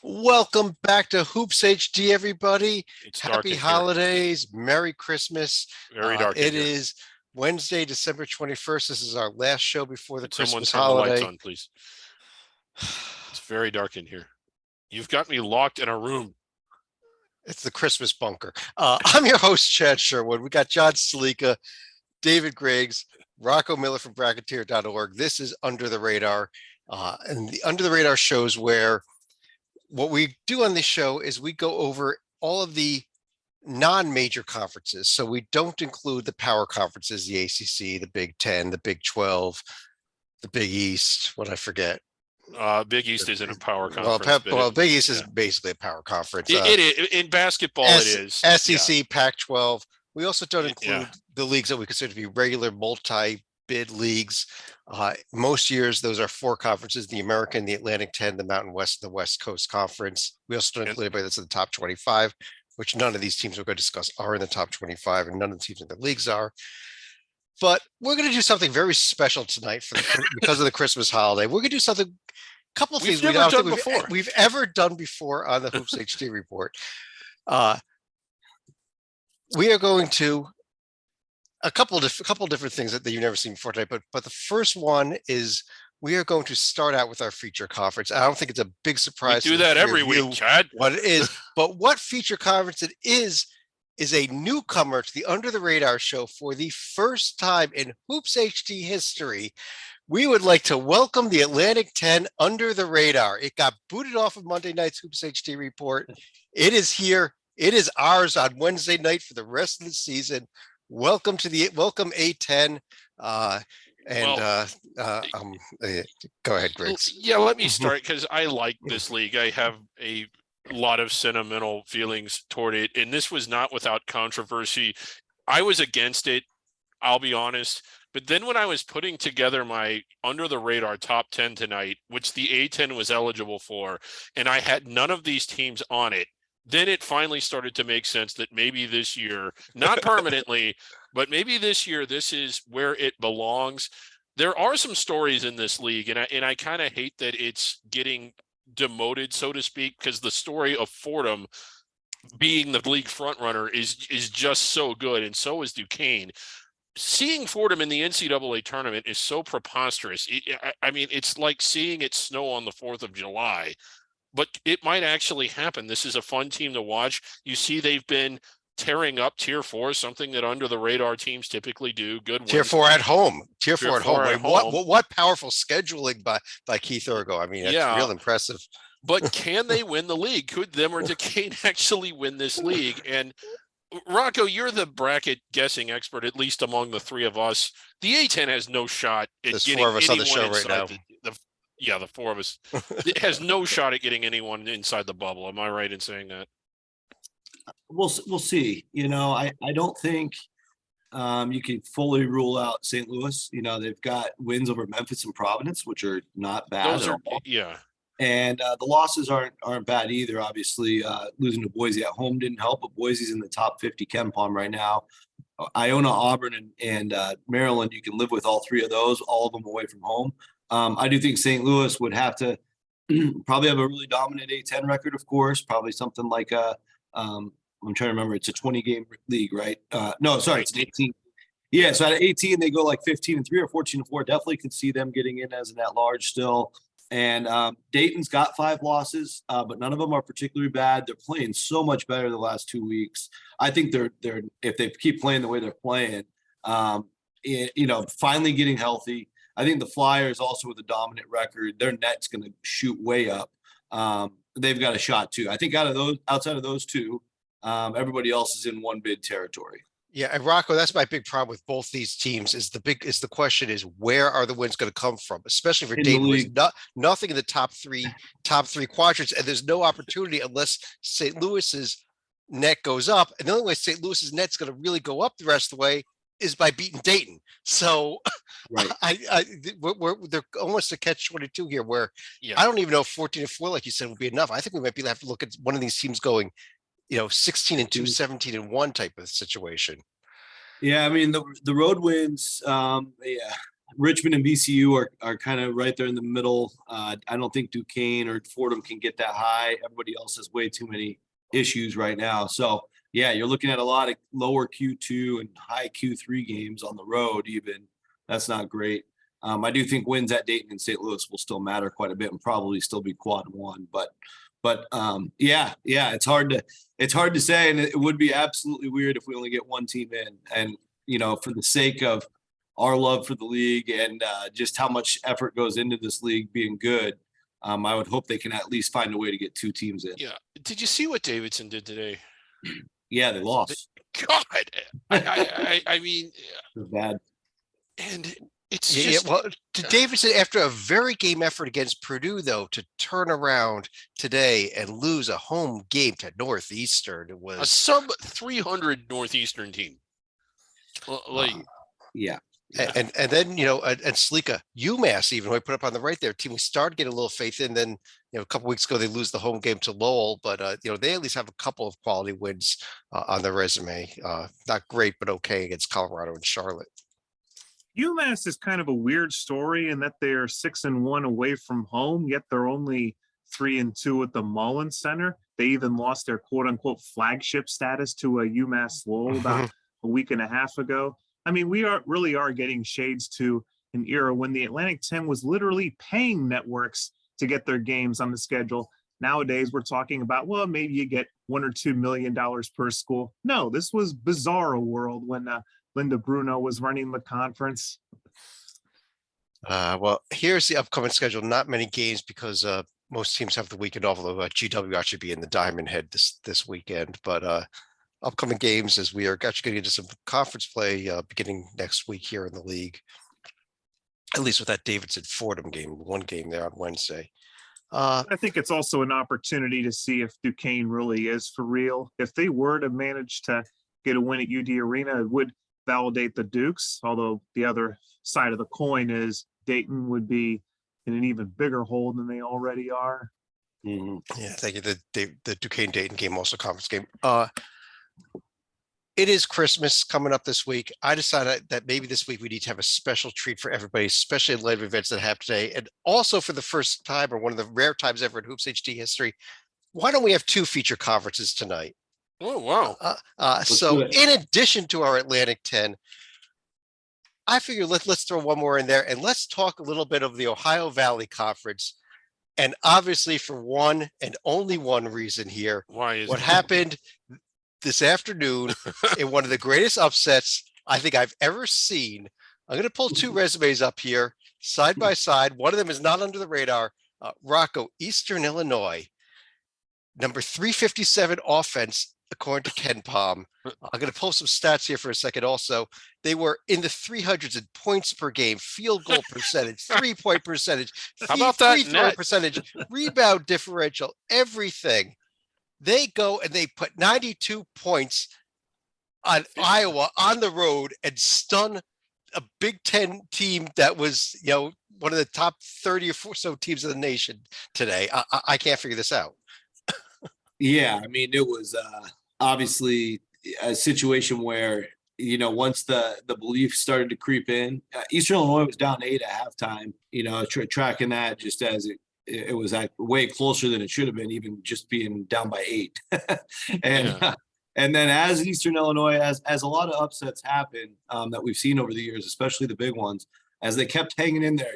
Welcome back to Hoops HD, everybody. It's dark Happy in here. holidays. Merry Christmas. Very dark in It here. is Wednesday, December 21st. This is our last show before the Could someone Christmas turn the lights holiday. on, please? It's very dark in here. You've got me locked in a room. It's the Christmas bunker. I'm your host, Chad Sherwood. We got John Salika, David Griggs, Rocco Miller from Bracketeer.org. This is Under the Radar. And the Under the Radar shows where what we do on this show is we go over all of the non-major conferences. So we don't include the power conferences, the ACC, the Big Ten, the Big 12, the Big East. What I forget. Big East isn't a power Well, conference. Big East is basically a power conference. It is in basketball. It is SEC, Pac-12. We also don't include Yeah. the leagues that we consider to be regular multi-bid leagues. Most years, those are four conferences: the American, the Atlantic 10, the Mountain West, and the West Coast Conference. We also don't include anybody that's in the top 25, which none of these teams we're going to discuss are in the top 25, and none of the teams in the leagues are. But we're going to do something very special tonight because of the Christmas holiday. We're going to do something, a couple of things We've never done before. We've ever done before on the Hoops HD report. We are going to a couple different things that you've never seen before tonight. But the first one is we are going to start out with our feature conference. I don't think it's a big surprise. We do that every week, Chad. What it is, but what feature conference it is a newcomer to the Under the Radar show for the first time in Hoops HD history. We would like to welcome the Atlantic 10 Under the Radar. It got booted off of Monday night's Hoops HD report. It is here. It is ours on Wednesday night for the rest of the season. Welcome A10. Go ahead, Griggs. Yeah, let me start because I like this league. I have a lot of sentimental feelings toward it, and this was not without controversy. I was against it, I'll be honest. But then when I was putting together my Under the Radar top 10 tonight, which the A10 was eligible for, and I had none of these teams on it, then it finally started to make sense that maybe this year, not permanently, but maybe this year, this is where it belongs. There are some stories in this league, and I kind of hate that it's getting demoted, so to speak, because the story of Fordham being the league frontrunner is just so good, and so is Duquesne. Seeing Fordham in the NCAA tournament is so preposterous. I mean, it's like seeing it snow on the 4th of July. But it might actually happen. This is a fun team to watch. You see, they've been tearing up Tier 4, something that Under the Radar teams typically do. Good wins. Tier 4 at home. Tier 4 at home. What powerful scheduling by Keith Urgo. I mean, it's real impressive. But can they win the league? Could them or Duquesne actually win this league? And Rocco, you're the bracket guessing expert, at least among the three of us. The A10 has no shot at There's getting four of us on the show right now. The four of us. It has no shot at getting anyone inside the bubble. Am I right in saying that? We'll see. I don't think you can fully rule out St. Louis. They've got wins over Memphis and Providence, which are not bad. And the losses aren't bad either. Obviously, losing to Boise at home didn't help, but Boise's in the top 50 KenPom right now. Iona, Auburn, and Maryland, you can live with all three of those, all of them away from home. I do think St. Louis would have to probably have a really dominant A10 record, of course, probably something like I'm trying to remember, it's a 20-game league, right? No, sorry, it's an 18. Yeah, so at 18, they go like 15-3 or 14-4. Definitely could see them getting in as an at-large still. And Dayton's got 5 losses, but none of them are particularly bad. They're playing so much better the last 2 weeks. I think they're if they keep playing the way they're playing, finally getting healthy. I think the Flyers also with a dominant record, their net's going to shoot way up. They've got a shot too. I think outside of those two, everybody else is in one bid territory. Yeah, and Rocco, that's my big problem with both these teams. The question is where are the wins going to come from, especially for Dayton. Nothing in the top three quadrants, and there's no opportunity unless St. Louis's net goes up. And the only way St. Louis's net's going to really go up the rest of the way is by beating Dayton. So right. They're almost a catch-22 here where I don't even know if 14-4, like you said, would be enough. I think we might have to look at one of these teams going, 16-2, 17-1 type of situation. Yeah, I mean the road wins. Richmond and VCU are kind of right there in the middle. I don't think Duquesne or Fordham can get that high. Everybody else has way too many issues right now. So yeah, you're looking at a lot of lower Q2 and high Q3 games on the road even. That's not great. I do think wins at Dayton and St. Louis will still matter quite a bit and probably still be quad one. But yeah, it's hard to say, and it would be absolutely weird if we only get one team in. And for the sake of our love for the league and just how much effort goes into this league being good, I would hope they can at least find a way to get two teams in. Yeah. Did you see what Davidson did today? Yeah, they lost. God, I mean, bad. And it's just well, to Davidson, after a very game effort against Purdue, though, to turn around today and lose a home game to Northeastern, it was a sub 300 Northeastern team. Yeah. And then, and Slika, UMass, even we put up on the right there, team we started getting a little faith in. Then, a couple weeks ago, they lose the home game to Lowell, but, they at least have a couple of quality wins on their resume. Not great, but okay against Colorado and Charlotte. UMass is kind of a weird story in that they're 6-1 away from home, yet they're only 3-2 at the Mullins Center. They even lost their quote unquote flagship status to a UMass Lowell about a week and a half ago. I mean, we really are getting shades to an era when the Atlantic 10 was literally paying networks to get their games on the schedule. Nowadays, we're talking about, well, maybe you get $1 or $2 million per school. No, this was bizarro world when Linda Bruno was running the conference. Well, here's the upcoming schedule. Not many games because most teams have the weekend off, although GW actually be in the Diamond Head this weekend. But upcoming games as we are actually getting into some conference play beginning next week here in the league, at least with that Davidson Fordham game, one game there on Wednesday. I think it's also an opportunity to see if Duquesne really is for real. If they were to manage to get a win at UD Arena, it would validate the Dukes, although the other side of the coin is Dayton would be in an even bigger hole than they already are. Yeah, thank you. The Duquesne Dayton game, also conference game. It is Christmas coming up this week. I decided that maybe this week we need to have a special treat for everybody, especially in light of events that happen today. And also for the first time, or one of the rare times ever in Hoops HD history, why don't we have two feature conferences tonight? Oh, wow. So in addition to our Atlantic 10, I figure let's throw one more in there and let's talk a little bit of the Ohio Valley Conference. And obviously for one and only one reason here, what happened this afternoon in one of the greatest upsets I think I've ever seen. I'm going to pull two resumes up here side by side. One of them is not under the radar. Rocco, Eastern Illinois, number 357 offense, according to Ken Palm. I'm going to pull some stats here for a second. Also, they were in the 300s in points per game, field goal percentage, 3-point percentage, how about that free throw percentage, rebound differential, everything. They go and they put 92 points on Iowa on the road and stun a Big Ten team that was, one of the top 30 or so teams in the nation today. I can't figure this out. Yeah, I mean, it was obviously a situation where, once the belief started to creep in, Eastern Illinois was down 8 at halftime, tracking that just as it was way closer than it should have been, even just being down by 8. And then as Eastern Illinois, as a lot of upsets happen that we've seen over the years, especially the big ones, as they kept hanging in there,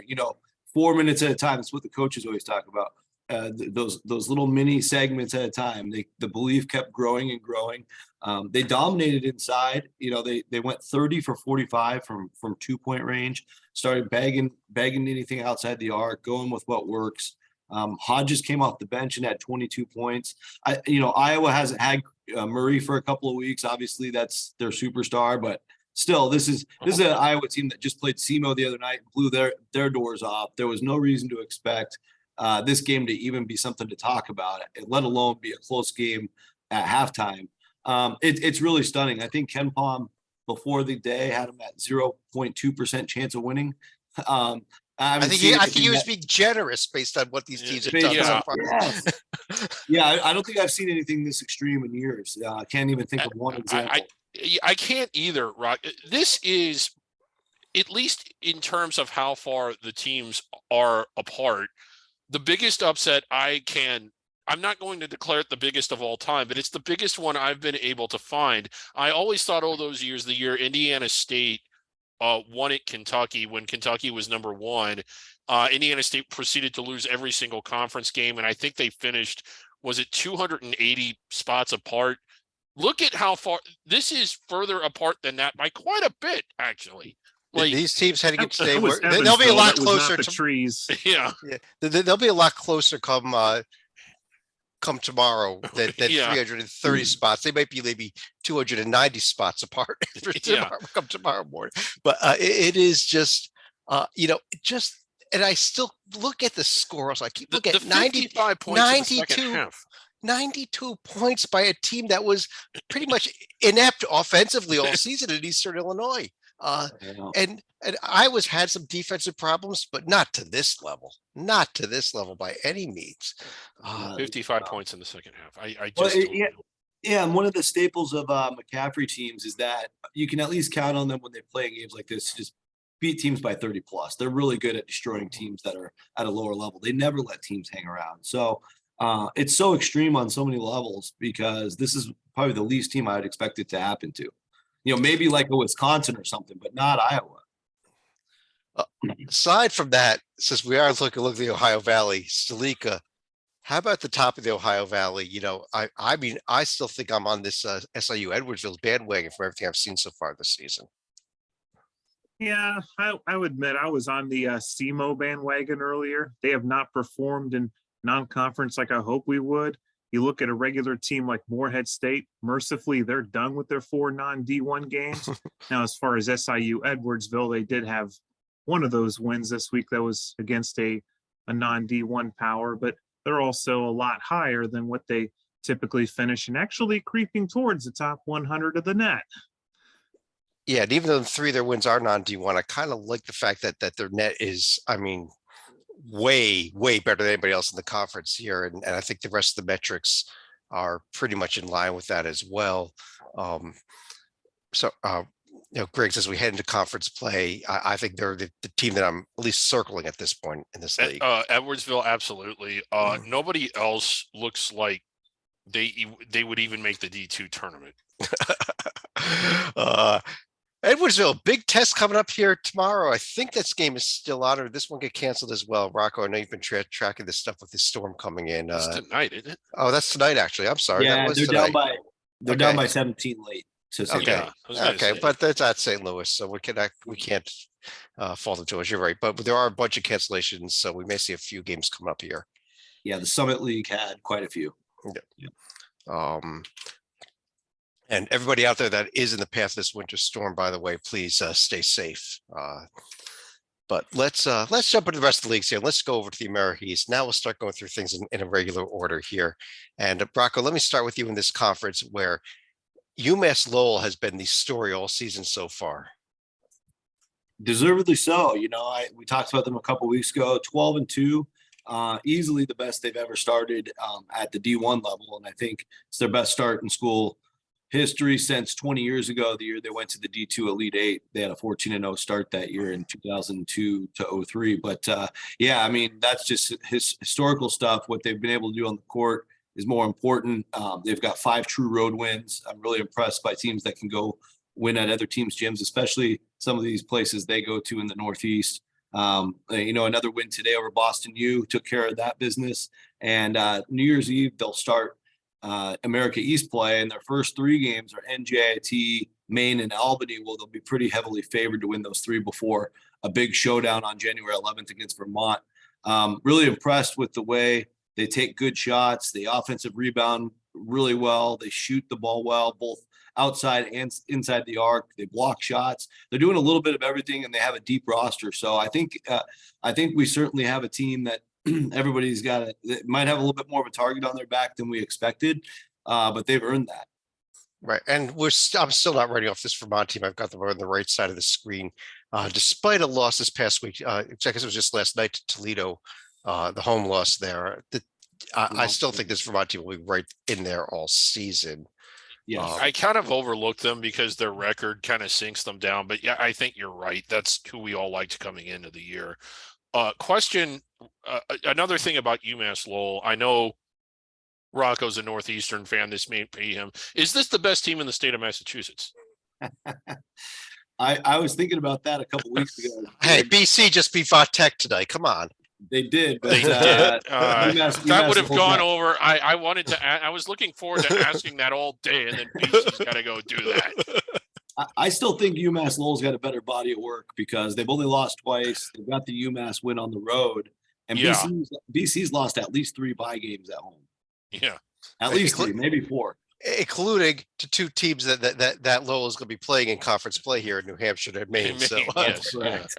4 minutes at a time. That's what the coaches always talk about. Those little mini segments at a time. The belief kept growing and growing. They dominated inside. They went 30 for 45 from 2-point range. Started bagging anything outside the arc, going with what works. Hodges came off the bench and had 22 points. Iowa hasn't had Murray for a couple of weeks. Obviously, that's their superstar, but still, this is an Iowa team that just played SEMO the other night, blew their doors off. There was no reason to expect this game to even be something to talk about, let alone be a close game at halftime. It's really stunning. I think Ken Palm before the day had him at 0.2% chance of winning. I think he was being generous based on what these teams have done so far. Yeah, I don't think I've seen anything this extreme in years. I can't even think of one example. I can't either, Rock. This is at least in terms of how far the teams are apart, the biggest upset I'm not going to declare it the biggest of all time, but it's the biggest one I've been able to find. I always thought all those years, the year Indiana State won at Kentucky when Kentucky was number one, Indiana State proceeded to lose every single conference game. And I think they finished, was it 280 spots apart? Look at how far this is, further apart than that by quite a bit, actually. Like, these teams heading into today, That was they'll be a Evansville, lot that was not closer the to trees. yeah. they'll be a lot closer come tomorrow than Yeah. 330 spots. They might be maybe 290 spots apart come tomorrow morning. But it is just and I still look at the scores. I keep looking at 55 points 92 92 points by a team that was pretty much inept offensively all season in Eastern Illinois. And I had some defensive problems, but not to this level by any means. 55 points in the second half. I just Well, don't know. Yeah, and one of the staples of McCaffrey teams is that you can at least count on them when they play in games like this to just beat teams by 30 plus. They're really good at destroying teams that are at a lower level. They never let teams hang around. So it's so extreme on so many levels because this is probably the least team I would expect it to happen to. Maybe like a Wisconsin or something, but not Iowa. Aside from that, since we are looking at the Ohio Valley, Stalika, how about the top of the Ohio Valley? I mean, I still think I'm on this SIU Edwardsville bandwagon for everything I've seen so far this season. Yeah, I would admit I was on the SEMO bandwagon earlier. They have not performed in non-conference like I hope we would. You look at a regular team like Morehead State, mercifully, they're done with their 4 non-D1 games. Now, as far as SIU Edwardsville, they did have one of those wins this week that was against a non-D1 power, but they're also a lot higher than what they typically finish and actually creeping towards the top 100 of the net. Yeah, and even though 3 of their wins are non-D1, I kind of like the fact that their net is, I mean, way better than anybody else in the conference here, and I think the rest of the metrics are pretty much in line with that as well. Griggs, as we head into conference play, I think they're the team that I'm at least circling at this point in this league. Edwardsville, absolutely. Nobody else looks like they would even make the D2 tournament. Edwardsville, big test coming up here tomorrow. I think this game is still on, or this one get canceled as well. Rocco, I know you've been tracking this stuff with this storm coming in. It's tonight, isn't it? Oh, that's tonight, actually. I'm sorry. Yeah, that was they're tonight. down by 17 late. Okay. Yeah, but that's at St. Louis, so we can't fault them too much. You're right, but there are a bunch of cancellations, so we may see a few games coming up here. Yeah, the Summit League had quite a few. Yeah. And everybody out there that is in the path of this winter storm, by the way, please stay safe. But let's jump into the rest of the leagues here. Let's go over to the America East. Now we'll start going through things in a regular order here. And Rocco, let me start with you in this conference where UMass Lowell has been the story all season so far. Deservedly so. We talked about them a couple weeks ago. 12-2, easily the best they've ever started at the D1 level, and I think it's their best start in school history since 20 years ago. The year they went to the D2 Elite 8, they had a 14-0 start that year in 2002 to 03. But I mean, that's just historical stuff. What they've been able to do on the court is more important. They've got 5 true road wins. I'm really impressed by teams that can go win at other teams' gyms, especially some of these places they go to in the Northeast. Another win today over Boston U, took care of that business. And New Year's Eve, they'll start America East play, and their first 3 games are NJIT, Maine, and Albany. Well, they'll be pretty heavily favored to win those 3 before a big showdown on January 11th against Vermont. Really impressed with the way they take good shots. They offensive rebound really well. They shoot the ball well, both outside and inside the arc. They block shots. They're doing a little bit of everything, and they have a deep roster. So I think we certainly have a team that everybody's might have a little bit more of a target on their back than we expected, but they've earned that. Right. And I'm still not writing off this Vermont team. I've got them on the right side of the screen. Despite a loss this past week, I guess it was just last night to Toledo, the home loss there. I still think this Vermont team will be right in there all season. Yes. I kind of overlooked them because their record kind of sinks them down. But yeah, I think you're right. That's who we all liked coming into the year. Question, another thing about UMass Lowell. I know Rocco's a Northeastern fan. This may be him. Is this the best team in the state of Massachusetts? I was thinking about that a couple weeks ago. Hey, BC just beat Va Tech tonight. Come on. They did, but They did. That would have holds gone that. over. I wanted to. I was looking forward to asking that all day, and then BC's got to go do that. I still think UMass Lowell's got a better body of work because they've only lost twice. They've got the UMass win on the road, and Yeah. BC's lost at least 3 bye games at home. Yeah. At least 3, maybe 4. Including to 2 teams that Lowell is going to be playing in conference play here in New Hampshire and Maine. So, Yes. Correct.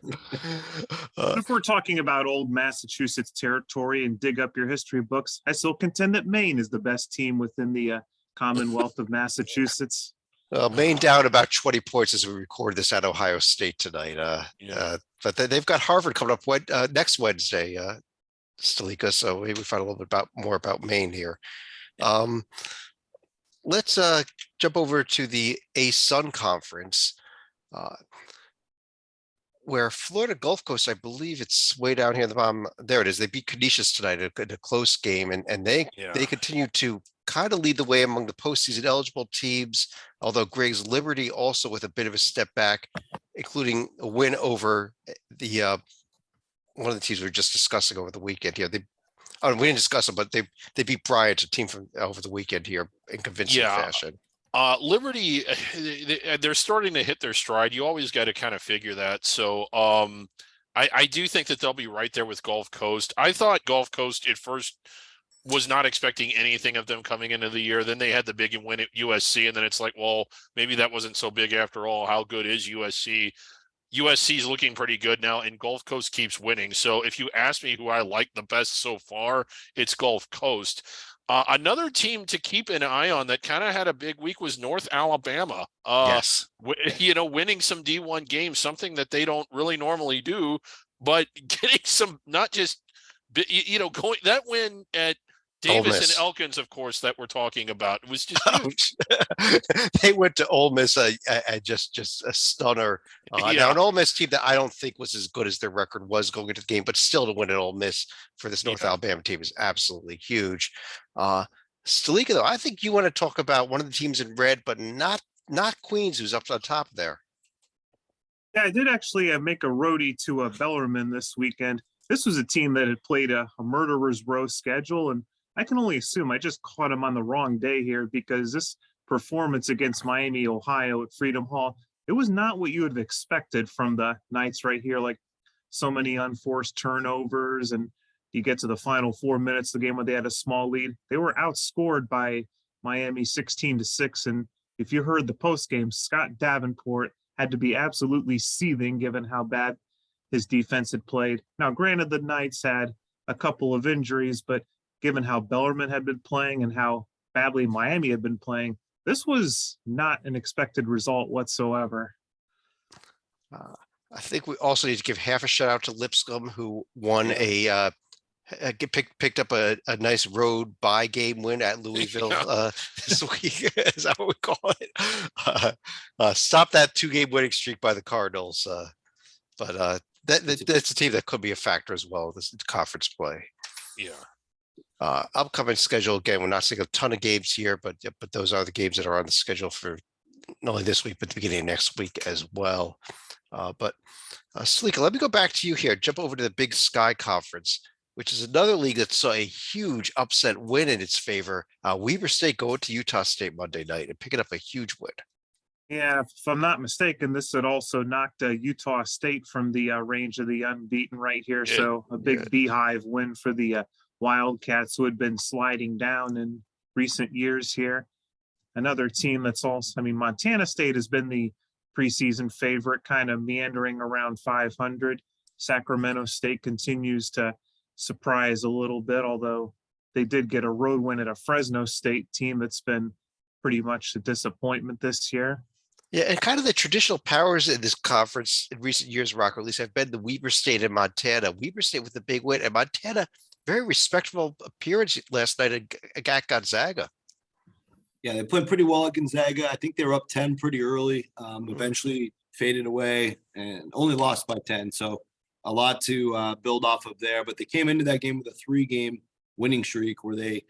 But if we're talking about old Massachusetts territory and dig up your history books, I still contend that Maine is the best team within the Commonwealth of Massachusetts. Maine down about 20 points as we record this at Ohio State tonight. But they've got Harvard coming up next Wednesday, Stalika. So maybe we find a little bit more about Maine here. Let's jump over to the ASUN conference, where Florida Gulf Coast, I believe it's way down here at the bottom. There it is. They beat Canisius tonight in a close game, and they continue to kind of lead the way among the postseason eligible teams. Although Greg's Liberty also with a bit of a step back, including a win over the one of the teams we were just discussing over the weekend here. We didn't discuss them, but they beat Bryant, a team from over the weekend here in convincing fashion. Liberty, they're starting to hit their stride. You always got to kind of figure that. So I do think that they'll be right there with Gulf Coast. I thought Gulf Coast at first was not expecting anything of them coming into the year. Then they had the big win at USC, and then it's like, well, maybe that wasn't so big after all. How good is USC? USC is looking pretty good now, and Gulf Coast keeps winning. So if you ask me who I like the best so far, it's Gulf Coast. Another team to keep an eye on that kind of had a big week was North Alabama. Yes. Winning some D1 games, something that they don't really normally do, but getting some, not just, going that win at Davis and Elkins, of course, that we're talking about. It was just huge. They went to Ole Miss, just a stunner. Now an Ole Miss team that I don't think was as good as their record was going into the game, but still to win at Ole Miss for this North Alabama team is absolutely huge. Stalika, though, I think you want to talk about one of the teams in red, but not Queens, who's up on top there. Yeah, I did actually make a roadie to Bellarmine this weekend. This was a team that had played a murderer's row schedule, and I can only assume I just caught him on the wrong day here because this performance against Miami, Ohio at Freedom Hall, it was not what you would have expected from the Knights right here. Like so many unforced turnovers, and you get to the final 4 minutes of the game where they had a small lead. They were outscored by Miami 16-6. And if you heard the post game, Scott Davenport had to be absolutely seething given how bad his defense had played. Now, granted, the Knights had a couple of injuries, but given how Bellarmine had been playing and how badly Miami had been playing, this was not an expected result whatsoever. I think we also need to give half a shout out to Lipscomb, who won picked up a nice road bye game win at Louisville this week. Is that what we call it? Stop that 2-game winning streak by the Cardinals. But that's a team that could be a factor as well. This conference play. Yeah. Upcoming schedule, again, we're not seeing a ton of games here, but those are the games that are on the schedule for not only this week, but the beginning of next week as well. But Stalika, let me go back to you here. Jump over to the Big Sky Conference, which is another league that saw a huge upset win in its favor. Weber State going to Utah State Monday night and picking up a huge win. Yeah, if I'm not mistaken, this had also knocked Utah State from the range of the unbeaten right here. So a big beehive win for the Wildcats, who had been sliding down in recent years here. Another team that's also, Montana State has been the preseason favorite, kind of meandering around 500. Sacramento State continues to surprise a little bit, although they did get a road win at a Fresno State team that's been pretty much a disappointment this year. Yeah, and kind of the traditional powers in this conference in recent years, Rocco, at least have been the Weber State and Montana. Weber State with a big win, and Montana, very respectable appearance last night at Gonzaga. Yeah, they played pretty well at Gonzaga. I think they were up 10 pretty early. Eventually faded away and only lost by 10. So a lot to build off of there. But they came into that game with a 3-game winning streak where they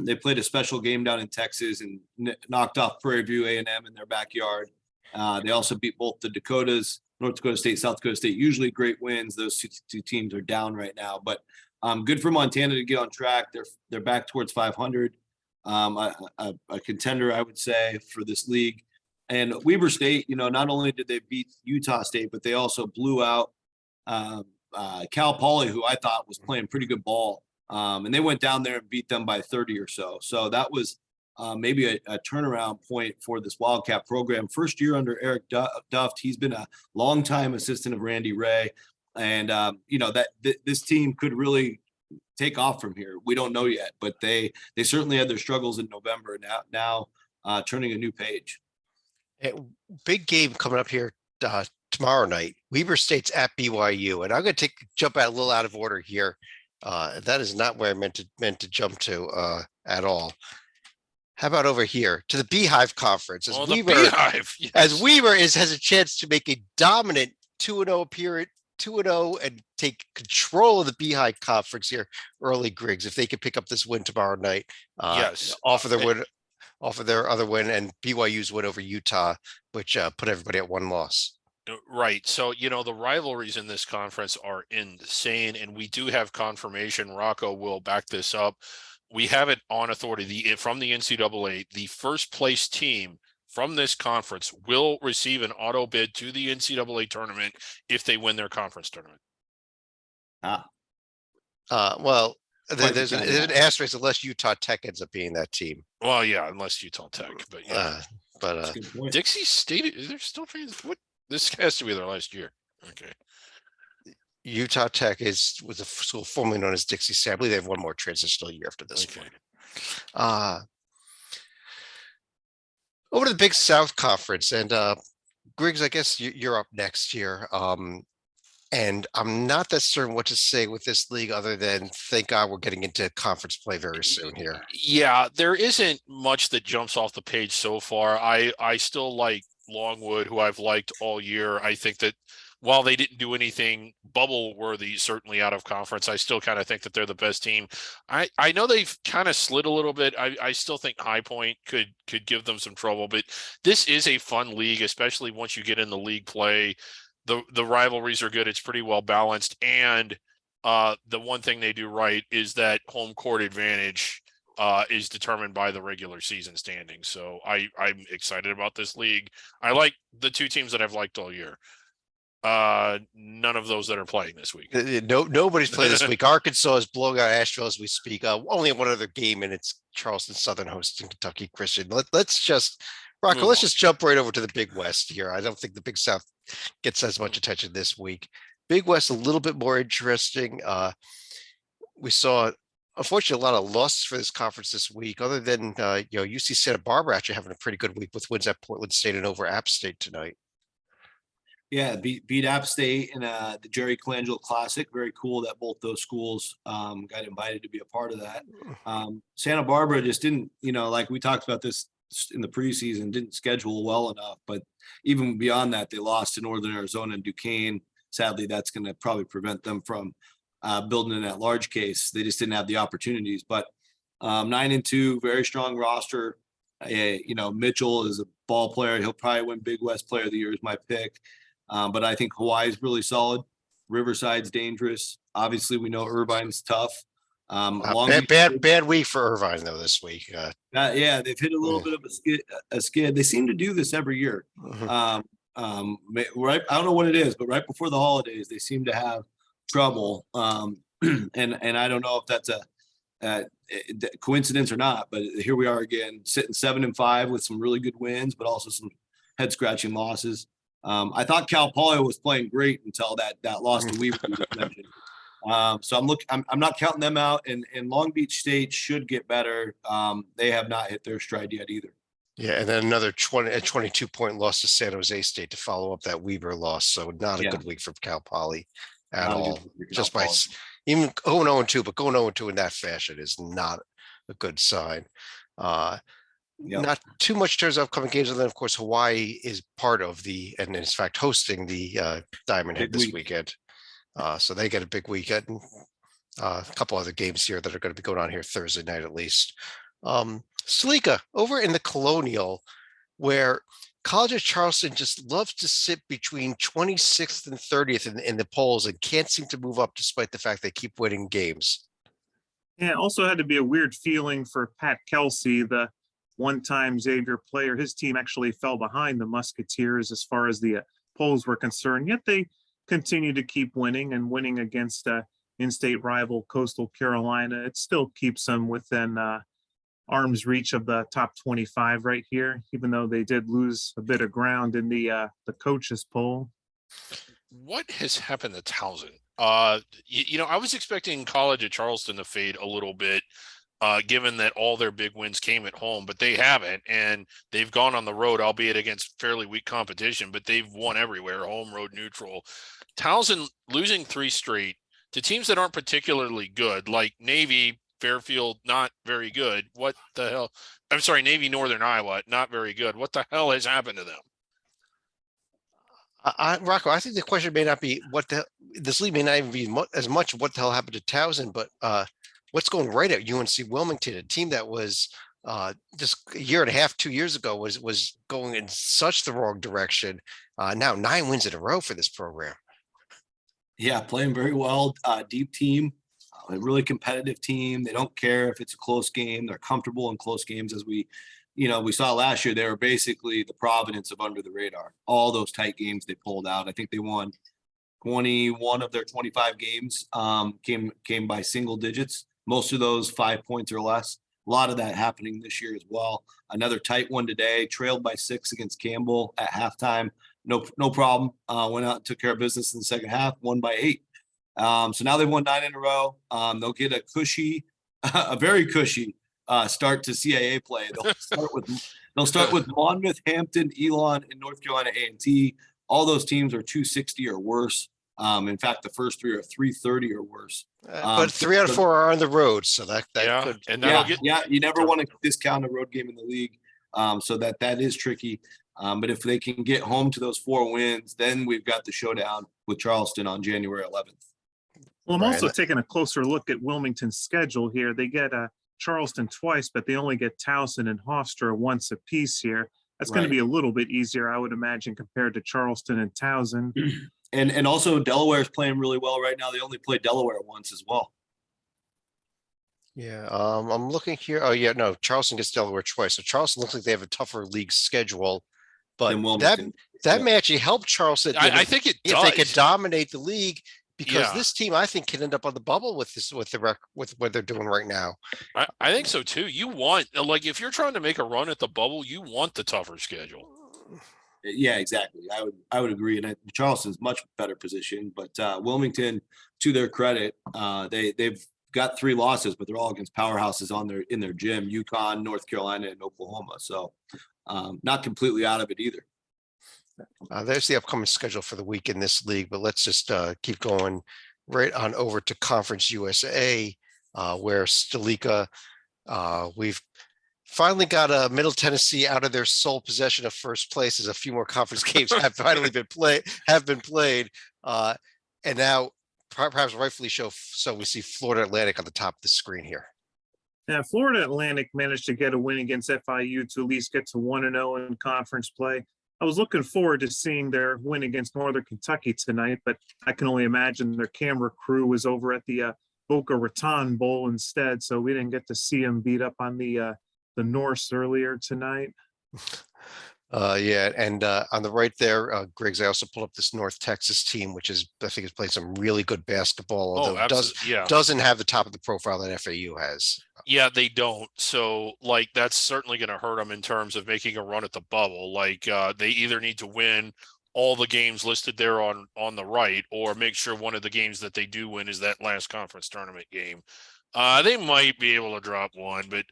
they played a special game down in Texas and knocked off Prairie View A&M in their backyard. They also beat both the Dakotas, North Dakota State, South Dakota State. Usually great wins. Those two teams are down right now, but good for Montana to get on track. They're back towards 500. A contender, I would say, for this league. And Weber State, not only did they beat Utah State, but they also blew out Cal Poly, who I thought was playing pretty good ball. And they went down there and beat them by 30 or so. So that was maybe a turnaround point for this Wildcat program. First year under Eric Duft. He's been a longtime assistant of Randy Ray. And, this team could really take off from here. We don't know yet, but they certainly had their struggles in November. Now turning a new page. Big game coming up here tomorrow night. Weber State's at BYU, and I'm going to jump out a little out of order here. That is not where I meant to jump to at all. How about over here to the Beehive Conference? As Weber, Beehive, yes. As Weber has a chance to make a dominant 2-0 appearance. 2-0 and take control of the Beehive Conference here early, Griggs, if they could pick up this win tomorrow night. Yes. Off of their other win and BYU's win over Utah, which put everybody at 1 loss. Right. So, the rivalries in this conference are insane, and we do have confirmation. Rocco will back this up. We have it on authority from the NCAA. The first place team from this conference will receive an auto bid to the NCAA tournament if they win their conference tournament. Well, there's an asterisk unless Utah Tech ends up being that team. Well, yeah, unless Utah Tech, but yeah. Dixie State, they're still fans. What? This has to be their last year. Okay. Utah Tech was a school formerly known as Dixie State. I believe they have one more transitional year after this one. Over to the Big South Conference, and Griggs, I guess you're up next here. And I'm not that certain what to say with this league other than thank God we're getting into conference play very soon here. Yeah, there isn't much that jumps off the page so far. I still like Longwood, who I've liked all year. I think that while they didn't do anything bubble worthy, certainly out of conference, I still kind of think that they're the best team. I know they've kind of slid a little bit. I still think High Point could give them some trouble, but this is a fun league, especially once you get in the league play. The rivalries are good. It's pretty well balanced. And the one thing they do right is that home court advantage is determined by the regular season standings. So I'm excited about this league. I like the 2 teams that I've liked all year. None of those that are playing this week. Nobody's playing this week. Arkansas is blowing out Asheville as we speak. Only one other game, and it's Charleston Southern hosting Kentucky Christian. Let's just jump right over to the Big West here. I don't think the Big South gets as much attention this week. Big West a little bit more interesting. We saw, unfortunately, a lot of losses for this conference this week. Other than UC Santa Barbara actually having a pretty good week with wins at Portland State and over App State tonight. Yeah, beat App State in the Jerry Colangelo Classic. Very cool that both those schools got invited to be a part of that. Santa Barbara just didn't, like we talked about this in the preseason, didn't schedule well enough. But even beyond that, they lost to Northern Arizona and Duquesne. Sadly, that's going to probably prevent them from building in that large case. They just didn't have the opportunities. But 9-2, very strong roster. Mitchell is a ball player. He'll probably win Big West Player of the Year is my pick. But I think Hawaii's really solid. Riverside's dangerous. Obviously, we know Irvine's tough. Bad week for Irvine though this week. Yeah, they've hit a little bit of a skid. They seem to do this every year. Mm-hmm. Right, I don't know what it is, but right before the holidays, they seem to have trouble. And I don't know if that's a coincidence or not. But here we are again, sitting 7-5 with some really good wins, but also some head scratching losses. I thought Cal Poly was playing great until that loss to Weaver. So I'm not counting them out, and Long Beach State should get better. They have not hit their stride yet either. Yeah, and then another 22-point loss to San Jose State to follow up that Weaver loss. So not a good week for Cal Poly at all. Just by even going 0-2, but going 0-2 in that fashion is not a good sign. Yep. not too much in terms of upcoming games. And then, of course, Hawaii is part of and in fact, hosting the Diamond Head Big this week. weekend. So they get a big weekend. A couple other games here that are going to be going on here Thursday night at least. Salika, over in the Colonial, where College of Charleston just loves to sit between 26th and 30th in the polls and can't seem to move up despite the fact they keep winning games. Yeah, it also had to be a weird feeling for Pat Kelsey, the one-time Xavier player. His team actually fell behind the Musketeers as far as the polls were concerned, yet they continue to keep winning and winning against in-state rival Coastal Carolina. It still keeps them within arm's reach of the top 25 right here, even though they did lose a bit of ground in the coaches poll. What has happened to Towson? I was expecting College of Charleston to fade a little bit, given that all their big wins came at home, but they haven't, and they've gone on the road, albeit against fairly weak competition, but they've won everywhere, home, road, neutral. Towson losing 3 straight to teams that aren't particularly good, like Navy, Fairfield, not very good. What the hell? I'm sorry, Navy, Northern Iowa, not very good. What the hell has happened to them? Rocco, I think the question may not be this league may not even be as much what the hell happened to Towson, but what's going right at UNC Wilmington, a team that was just a year and a half, 2 years ago was going in such the wrong direction. Now 9 wins in a row for this program. Yeah, playing very well. Deep team, a really competitive team. They don't care if it's a close game. They're comfortable in close games, as we saw last year. They were basically the Providence of under the radar. All those tight games they pulled out. I think they won 21 of their 25 games. Came by single digits. Most of those 5 points or less. A lot of that happening this year as well. Another tight one today. Trailed by 6 against Campbell at halftime. No problem. Went out and took care of business in the second half. Won by 8. So now they've won 9 in a row. They'll get a very cushy start to CAA play. They'll start with Monmouth, Hampton, Elon, and North Carolina A&T. All those teams are 260 or worse. In fact, the first 3 are 330 or worse. But 3 out of 4 are on the road, so that could. And you never want to discount a road game in the league, so that is tricky. But if they can get home to those 4 wins, then we've got the showdown with Charleston on January 11th. Well, I'm also taking a closer look at Wilmington's schedule here. They get Charleston twice, but they only get Towson and Hofstra once apiece here. That's going to be a little bit easier, I would imagine, compared to Charleston and Towson. And also Delaware is playing really well right now. They only played Delaware once as well. Yeah, I'm looking here. Oh yeah, no, Charleston gets Delaware twice. So Charleston looks like they have a tougher league schedule, but that may actually help Charleston. I think it does. If they could dominate the league, because this team I think can end up on the bubble with what they're doing right now. I think so too. You want, like, if you're trying to make a run at the bubble, you want the tougher schedule. Yeah, exactly. I would agree. And Charleston's much better position, but Wilmington, to their credit, they've got 3 losses, but they're all against powerhouses in their gym: UConn, North Carolina, and Oklahoma. So not completely out of it either. There's the upcoming schedule for the week in this league, but let's just keep going right on over to Conference USA, where Stalika, we've finally got Middle Tennessee out of their sole possession of first place, as a few more conference games have finally been played. And now perhaps rightfully so we see Florida Atlantic on the top of the screen here. Yeah, Florida Atlantic managed to get a win against FIU to at least get to 1-0 in conference play. I was looking forward to seeing their win against Northern Kentucky tonight, but I can only imagine their camera crew was over at the Boca Raton Bowl instead, so we didn't get to see them beat up on the Norse earlier tonight. Yeah, and on the right there, Griggs, I also pulled up this North Texas team, which I think has played some really good basketball, although doesn't have the top of the profile that FAU has. Yeah, they don't. So, like, that's certainly going to hurt them in terms of making a run at the bubble. Like, they either need to win all the games listed there on the right, or make sure one of the games that they do win is that last conference tournament game. They might be able to drop one, but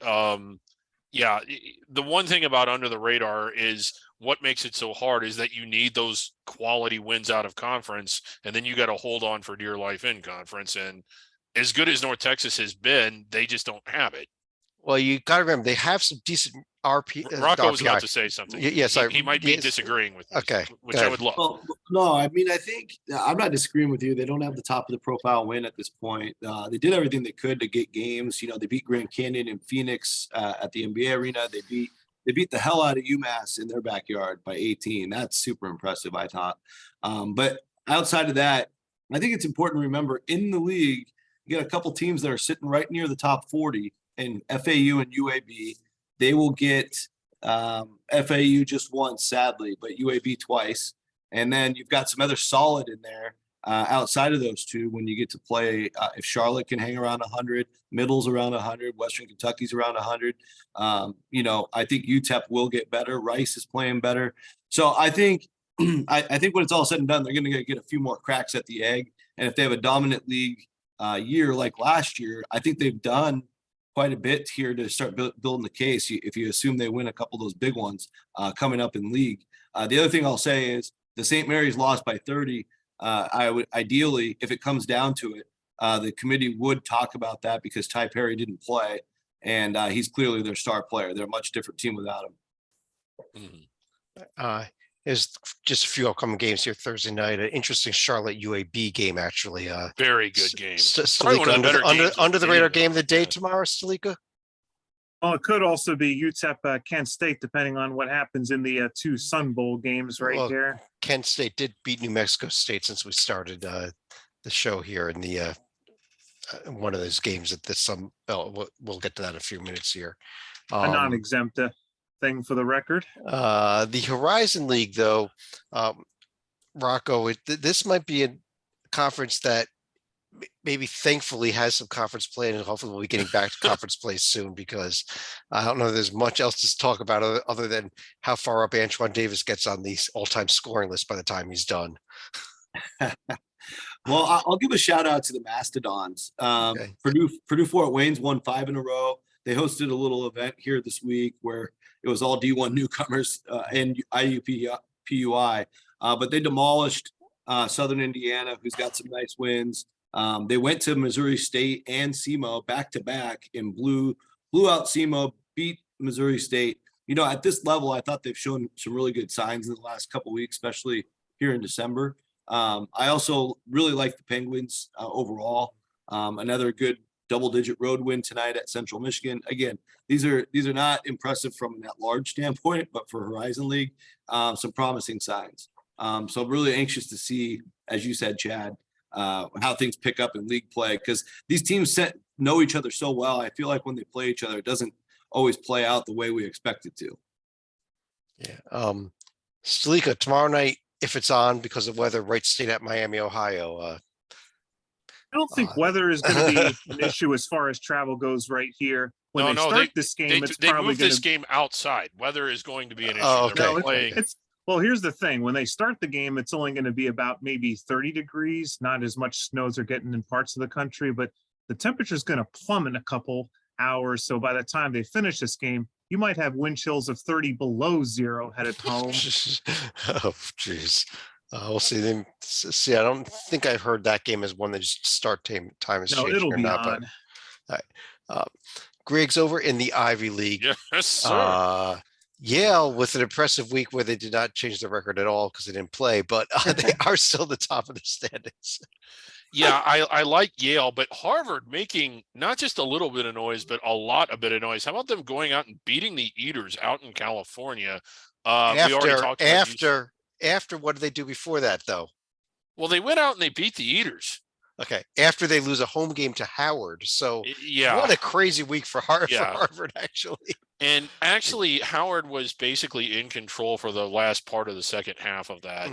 yeah, the one thing about under the radar is what makes it so hard is that you need those quality wins out of conference, and then you got to hold on for dear life in conference. And as good as North Texas has been, they just don't have it. Well, you got to remember they have some decent RP. Rocco was RPI. about to say something. Yes, He might be yes. disagreeing with me, Okay, which go I ahead. would love. Well, no, I mean, I think I'm not disagreeing with you. They don't have the top of the profile win at this point. They did everything they could to get games. You know, they beat Grand Canyon and Phoenix at the NBA arena. They beat the hell out of UMass in their backyard by 18. That's super impressive, I thought. But outside of that, I think it's important to remember in the league, you got a couple teams that are sitting right near the top 40, and FAU and UAB. They will get FAU just once, sadly, but UAB twice. And then you've got some other solid in there outside of those two when you get to play. If Charlotte can hang around 100, Middle's around 100, Western Kentucky's around 100. You know, I think UTEP will get better. Rice is playing better. So I think I think when it's all said and done, they're going to get a few more cracks at the egg. And if they have a dominant league year like last year, I think they've done quite a bit here to start building the case. If you assume they win a couple of those big ones coming up in league. The other thing I'll say is the St. Mary's lost by 30. I would ideally, if it comes down to it, the committee would talk about that because Ty Perry didn't play, and he's clearly their star player. They're a much different team without him. There's just a few upcoming games here Thursday night. An interesting Charlotte UAB game, actually. Very good game. Stalika, one of the better games under of the the radar year. game of the day tomorrow, Stalika. Well, it could also be UTEP Kent State, depending on what happens in the two Sun Bowl games right Well, here. Kent State did beat New Mexico State since we started the show here in the one of those games at the Sun Belt. We'll get to that in a few minutes here. A non-exempt thing for the record. The Horizon League, though, Rocco, this might be a conference that maybe thankfully has some conference play, and hopefully we'll be getting back to conference play soon, because I don't know if there's much else to talk about other than how far up Antoine Davis gets on the all-time scoring list by the time he's done. Well, I'll give a shout out to the Mastodons. Okay. Purdue Fort Wayne's won 5 in a row. They hosted a little event here this week where it was all D1 newcomers and IUPUI, but they demolished Southern Indiana, who's got some nice wins. They went to Missouri State and SEMO back to back and blew out SEMO, beat Missouri State. You know, at this level, I thought they've shown some really good signs in the last couple of weeks, especially here in December. I also really like the Penguins overall. Another good double-digit road win tonight at Central Michigan. Again, these are not impressive from that large standpoint, but for Horizon League, some promising signs. So I'm really anxious to see, as you said, Chad, how things pick up in league play, because these teams know each other so well. I feel like when they play each other, it doesn't always play out the way we expect it to. Yeah. Stalika, tomorrow night, if it's on because of weather, Wright State at Miami, Ohio. I don't think weather is going to be an issue as far as travel goes right here. When they start this game, it's they probably moved going this to game outside. Weather is going to be an issue. Oh, They're okay. not playing. Well, here's the thing. When they start the game, it's only going to be about maybe 30 degrees, not as much snow as they're getting in parts of the country, but the temperature is going to plummet a couple hours. So by the time they finish this game, you might have wind chills of 30 below zero headed home. Oh, jeez. We'll see them. See, I don't think I've heard that game as one that just start time is No, changing it'll or be not. on. But Griggs over in the Ivy League. Yes, sir. Yale with an impressive week where they did not change the record at all because they didn't play, but they are still the top of the standings. Yeah, I like Yale, but Harvard making not just a little bit of noise, but a bit of noise. How about them going out and beating the Eaters out in California? We already talked about After what did they do before that, though? Well, they went out and they beat the Eaters. Okay, after they lose a home game to Howard. So Yeah, what a crazy week for Harvard, Yeah. actually. and actually Howard was basically in control for the last part of the second half of that.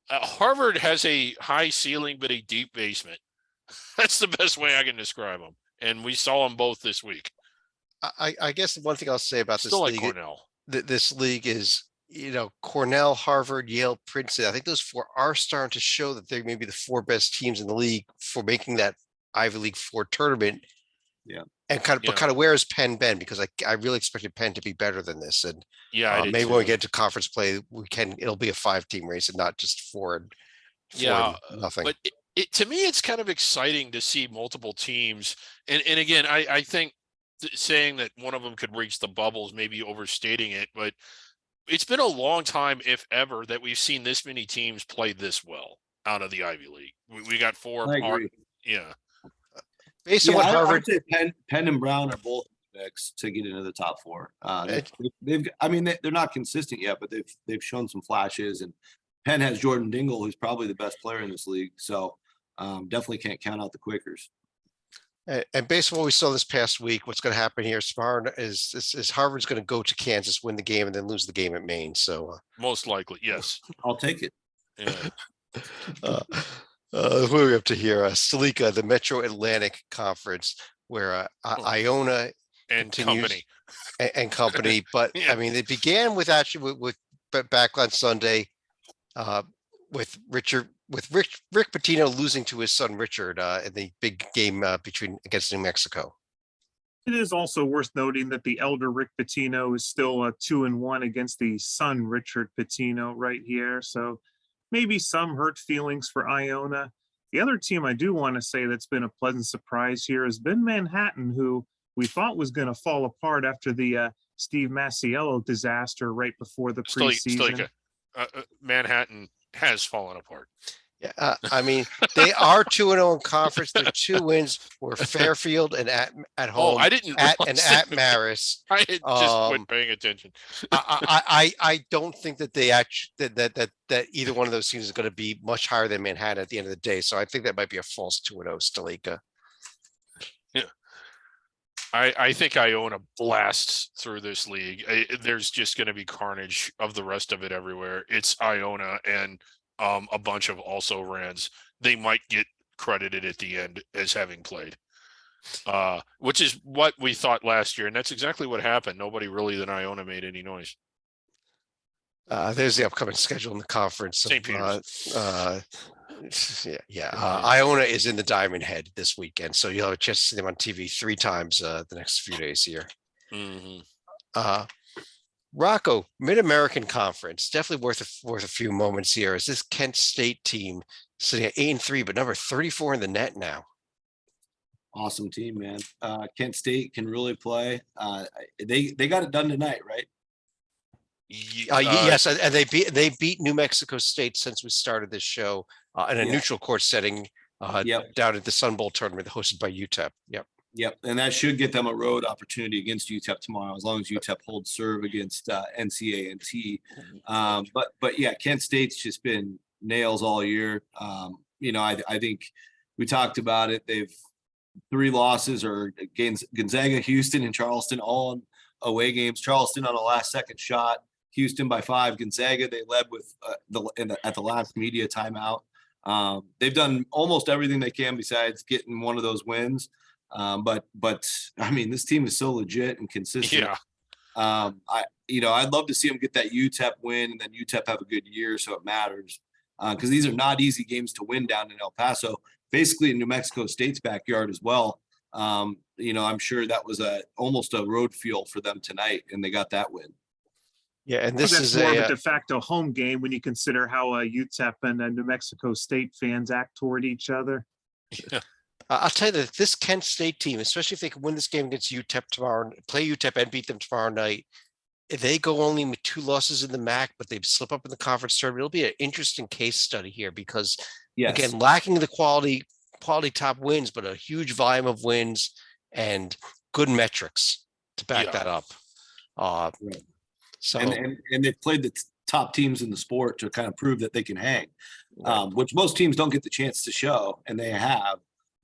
Harvard has a high ceiling but a deep basement. That's the best way I can describe them. And we saw them both this week. I guess the one thing I'll say about Still this like league, Cornell. this league is, Cornell, Harvard, Yale, Princeton. I think those four are starting to show that they may be the four best teams in the league for making that Ivy League 4 tournament. Yeah. And but where has Penn been? Because I really expected Penn to be better than this. And Yeah, I did maybe too. when we get to conference play, it'll be a 5-team race and not just 4 and nothing. But to me, it's kind of exciting to see multiple teams. And again, I think saying that one of them could reach the bubbles, maybe overstating it, but it's been a long time, if ever, that we've seen this many teams play this well out of the Ivy League. We got four. I agree. Yeah. Based on what I Harvard, would say Penn and Brown are both mix to get into the top four. I mean, they're not consistent yet, but they've shown some flashes. And Penn has Jordan Dingle, who's probably the best player in this league. So definitely can't count out the Quakers. and based on what we saw this past week, what's going to happen here tomorrow is Harvard's going to go to Kansas, win the game, and then lose the game at Maine. So Most likely, yes. I'll take it. Yeah. who are we up to here? Stalika, the Metro Atlantic Conference, where Iona And continues- company. and company. But Yeah. I mean, they began with actually with back on Sunday with Rick Pitino losing to his son Richard in the big game against New Mexico. It is also worth noting that the elder Rick Pitino is still 2-1 against the son Richard Pitino right here. So maybe some hurt feelings for Iona. The other team I do want to say that's been a pleasant surprise here has been Manhattan, who we thought was going to fall apart after the Steve Masiello disaster right before the preseason. Manhattan has fallen apart. Yeah, I mean, they are 2-0 in conference. Their 2 wins were Fairfield and at home. I didn't at realize Marist. I had just wasn't paying attention. I don't think that they actually that either one of those teams is going to be much higher than Manhattan at the end of the day. So I think that might be a false 2-0 Stalika. Yeah. I think Iona blasts through this league. There's just going to be carnage of the rest of it everywhere. It's Iona and a bunch of also rans. They might get credited at the end as having played, which is what we thought last year. And that's exactly what happened. Nobody really than Iona made any noise. There's the upcoming schedule in the conference. St. Peter's. Iona is in the Diamond Head this weekend, so you'll have a chance to see them on TV 3 times the next few days here. Mm-hmm. Rocco, Mid-American Conference, definitely worth a few moments here. Is this Kent State team sitting at 8-3, but number 34 in the net now? Awesome team, man. Kent State can really play. They got it done tonight, right? Yes, and they beat New Mexico State since we started this show in a neutral court setting down at the Sun Bowl tournament hosted by UTEP. Yep, and that should get them a road opportunity against UTEP tomorrow, as long as UTEP holds serve against NCANT. But yeah, Kent State's just been nails all year. I think we talked about it. They've 3 losses are against Gonzaga, Houston, and Charleston, all on away games. Charleston on a last-second shot. Houston by 5. Gonzaga, they led with at the last media timeout. They've done almost everything they can besides getting one of those wins. But I mean, this team is so legit and consistent. Yeah. I'd love to see them get that UTEP win and then UTEP have a good year, so it matters. Because these are not easy games to win down in El Paso, basically in New Mexico State's backyard as well. I'm sure that was almost a road feel for them tonight, and they got that win. Yeah, and this that's is more of a de facto home game when you consider how UTEP and New Mexico State fans act toward each other. Yeah. I'll tell you that this Kent State team, especially if they can win this game against UTEP tomorrow, play UTEP and beat them tomorrow night, if they go only with 2 losses in the MAC, but they slip up in the conference tournament, it'll be an interesting case study here because, again, lacking the quality top wins, but a huge volume of wins and good metrics to back that up. Right. So and they've played the top teams in the sport to kind of prove that they can hang, which most teams don't get the chance to show, and they have.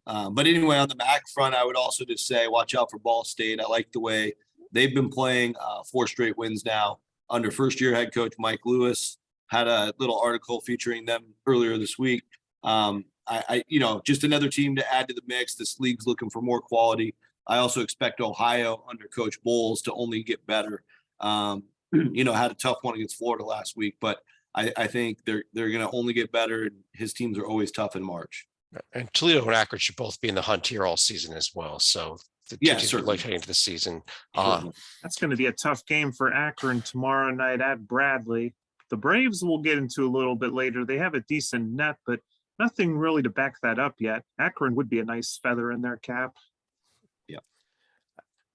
But anyway, on the MAC front, I would also just say, watch out for Ball State. I like the way they've been playing 4 straight wins now under first-year head coach Mike Lewis. Had a little article featuring them earlier this week. Just another team to add to the mix. This league's looking for more quality. I also expect Ohio under Coach Bowles to only get better. Had a tough one against Florida last week, but I think they're going to only get better. And his teams are always tough in March. And Toledo and Akron should both be in the hunt here all season as well. So the two teams are like heading into the season. That's going to be a tough game for Akron tomorrow night at Bradley. The Braves will get into a little bit later. They have a decent net, but nothing really to back that up yet. Akron would be a nice feather in their cap.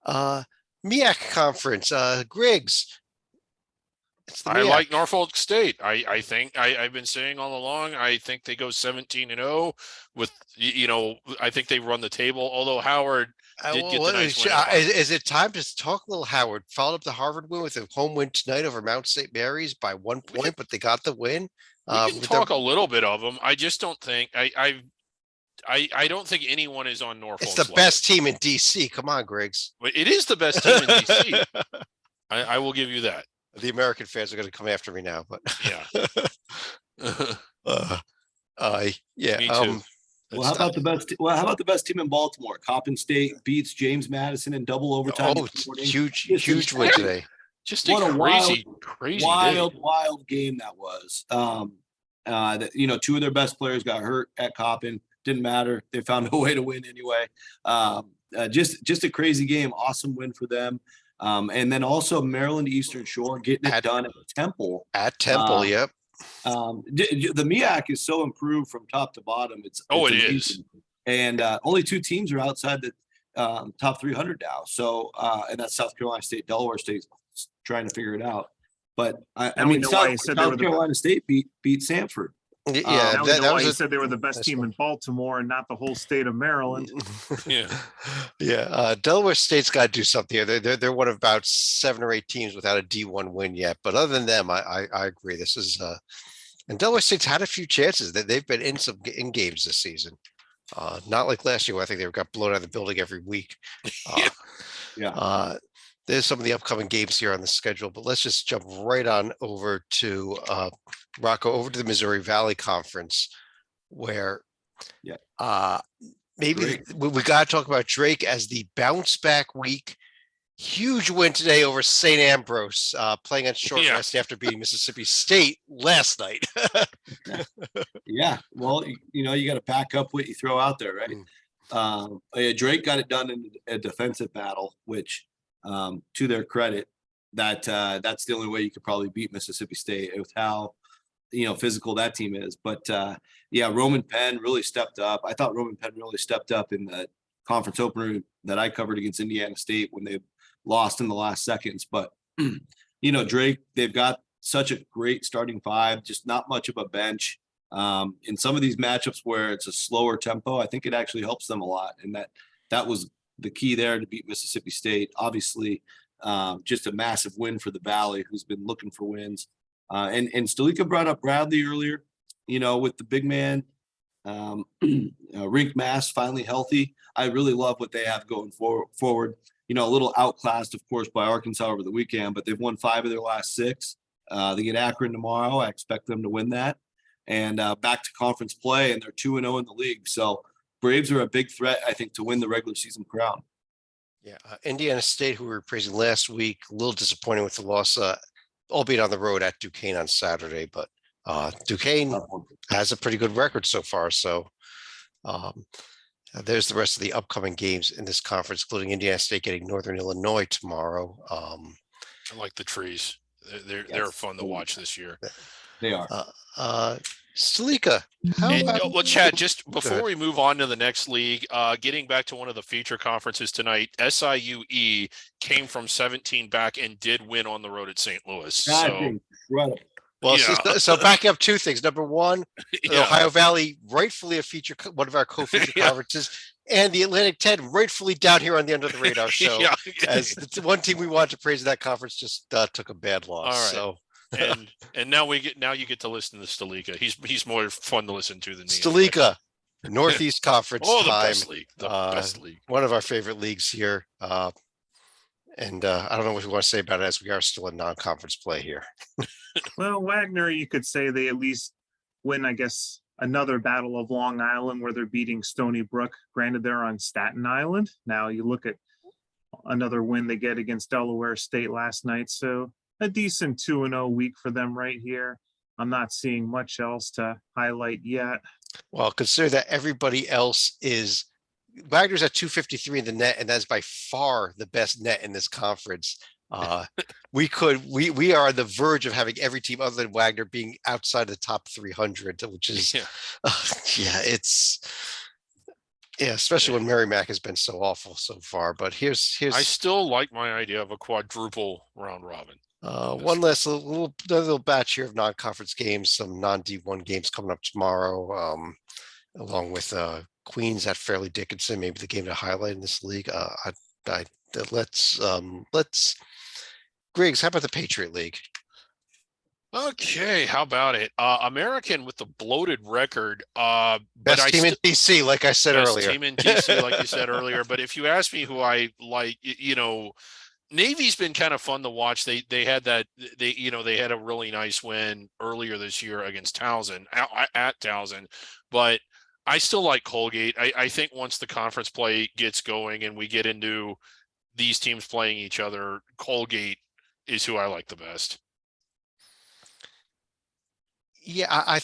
MEAC conference, Griggs. It's the I MEAC. like Norfolk State. I think I've been saying all along. I think they go 17-0 with I think they run the table. Although Howard did get the nice win. Is it time to talk a little Howard? Followed up the Harvard win with a home win tonight over Mount St. Mary's by 1 point, but they got the win. We can talk a little bit of them. I just don't think I don't think anyone is on Norfolk. It's the best team in DC. Come on, Griggs. It is the best team in DC. I will give you that. The American fans are going to come after me now, but yeah. Yeah. Me too. Well, how about the best team in Baltimore? Coppin State beats James Madison in double overtime. Oh, huge win today. Just a crazy wild game that was. Two of their best players got hurt at Coppin. Didn't matter. They found a way to win anyway. Just a crazy game. Awesome win for them. And then also Maryland Eastern Shore getting it done at Temple. At Temple, yep. The MEAC is so improved from top to bottom. It is. And only 2 teams are outside the top 300 now. So, and that's South Carolina State, Delaware State trying to figure it out. But I mean, South Carolina State beat Samford. Yeah, you said they were the best team in Baltimore and not the whole state of Maryland. Yeah. Delaware State's got to do something here. They're one of about 7 or 8 teams without a D1 win yet. But other than them, I agree. This is and Delaware State's had a few chances that they've been in games this season. Not like last year where I think they got blown out of the building every week. There's some of the upcoming games here on the schedule, but let's just jump right on over to Rocco, over to the Missouri Valley Conference, where maybe we got to talk about Drake as the bounce back week. Huge win today over St. Ambrose, playing on short rest after beating Mississippi State last night. Yeah, well, you got to back up what you throw out there, right? Drake got it done in a defensive battle, which to their credit, that's the only way you could probably beat Mississippi State with how physical that team is. But Roman Penn really stepped up. I thought Roman Penn really stepped up in the conference opener that I covered against Indiana State when they lost in the last seconds. But Drake, they've got such a great starting 5, just not much of a bench. In some of these matchups where it's a slower tempo, I think it actually helps them a lot, and that was the key there to beat Mississippi State. Obviously, just a massive win for the Valley, who's been looking for wins. And Stalika brought up Bradley earlier, with the big man, Rink Mass finally healthy. I really love what they have going forward. A little outclassed, of course, by Arkansas over the weekend, but they've won 5 of their last 6. They get Akron tomorrow. I expect them to win that. And back to conference play, and they're 2-0 in the league. So Braves are a big threat, I think, to win the regular season crown. Yeah, Indiana State, who we were praising last week, a little disappointing with the loss, albeit on the road at Duquesne on Saturday. But Duquesne has a pretty good record so far. So there's the rest of the upcoming games in this conference, including Indiana State getting Northern Illinois tomorrow. I like the trees. They're fun to watch this year. They are. Stalika. Well, Chad, just before we move on to the next league, getting back to one of the feature conferences tonight, SIUE came from 17 back and did win on the road at St. Louis. That's incredible. Well, so backing up 2 things. Number one, the Ohio Valley, rightfully one of our co-feature conferences, and the Atlantic 10, rightfully down here on the Under the Radar show. As the one team we wanted to praise in that conference just took a bad loss. All right. So. and now you get to listen to Stalika. He's more fun to listen to than me. Stalika, Northeast Conference the time. best league. The best league. One of our favorite leagues here. And I don't know what we want to say about it, as we are still in non-conference play here. Well, Wagner, you could say they at least win, I guess, another battle of Long Island where they're beating Stony Brook. Granted, they're on Staten Island. Now you look at another win they get against Delaware State last night. So a decent 2-0 week for them right here. I'm not seeing much else to highlight yet. Well, consider that everybody else is Wagner's at 253 in the net, and that's by far the best net in this conference. We are on the verge of having every team other than Wagner being outside the top 300, which is, it's Yeah, especially when Merrimack has been so awful so far. But here's I still like my idea of a quadruple round robin. one last another little batch here of non-conference games, some non-D1 games coming up tomorrow, along with Queens at Fairleigh Dickinson, maybe the game to highlight in this league. Let's Griggs, how about the Patriot League? Okay, how about it? American with the bloated record. Best team in DC, like I said best earlier. team in DC, like you said earlier. But if you ask me who I like, Navy's been kind of fun to watch. They had they had a really nice win earlier this year against Towson at Towson, but I still like Colgate. I think once the conference play gets going and we get into these teams playing each other, Colgate is who I like the best. Yeah, I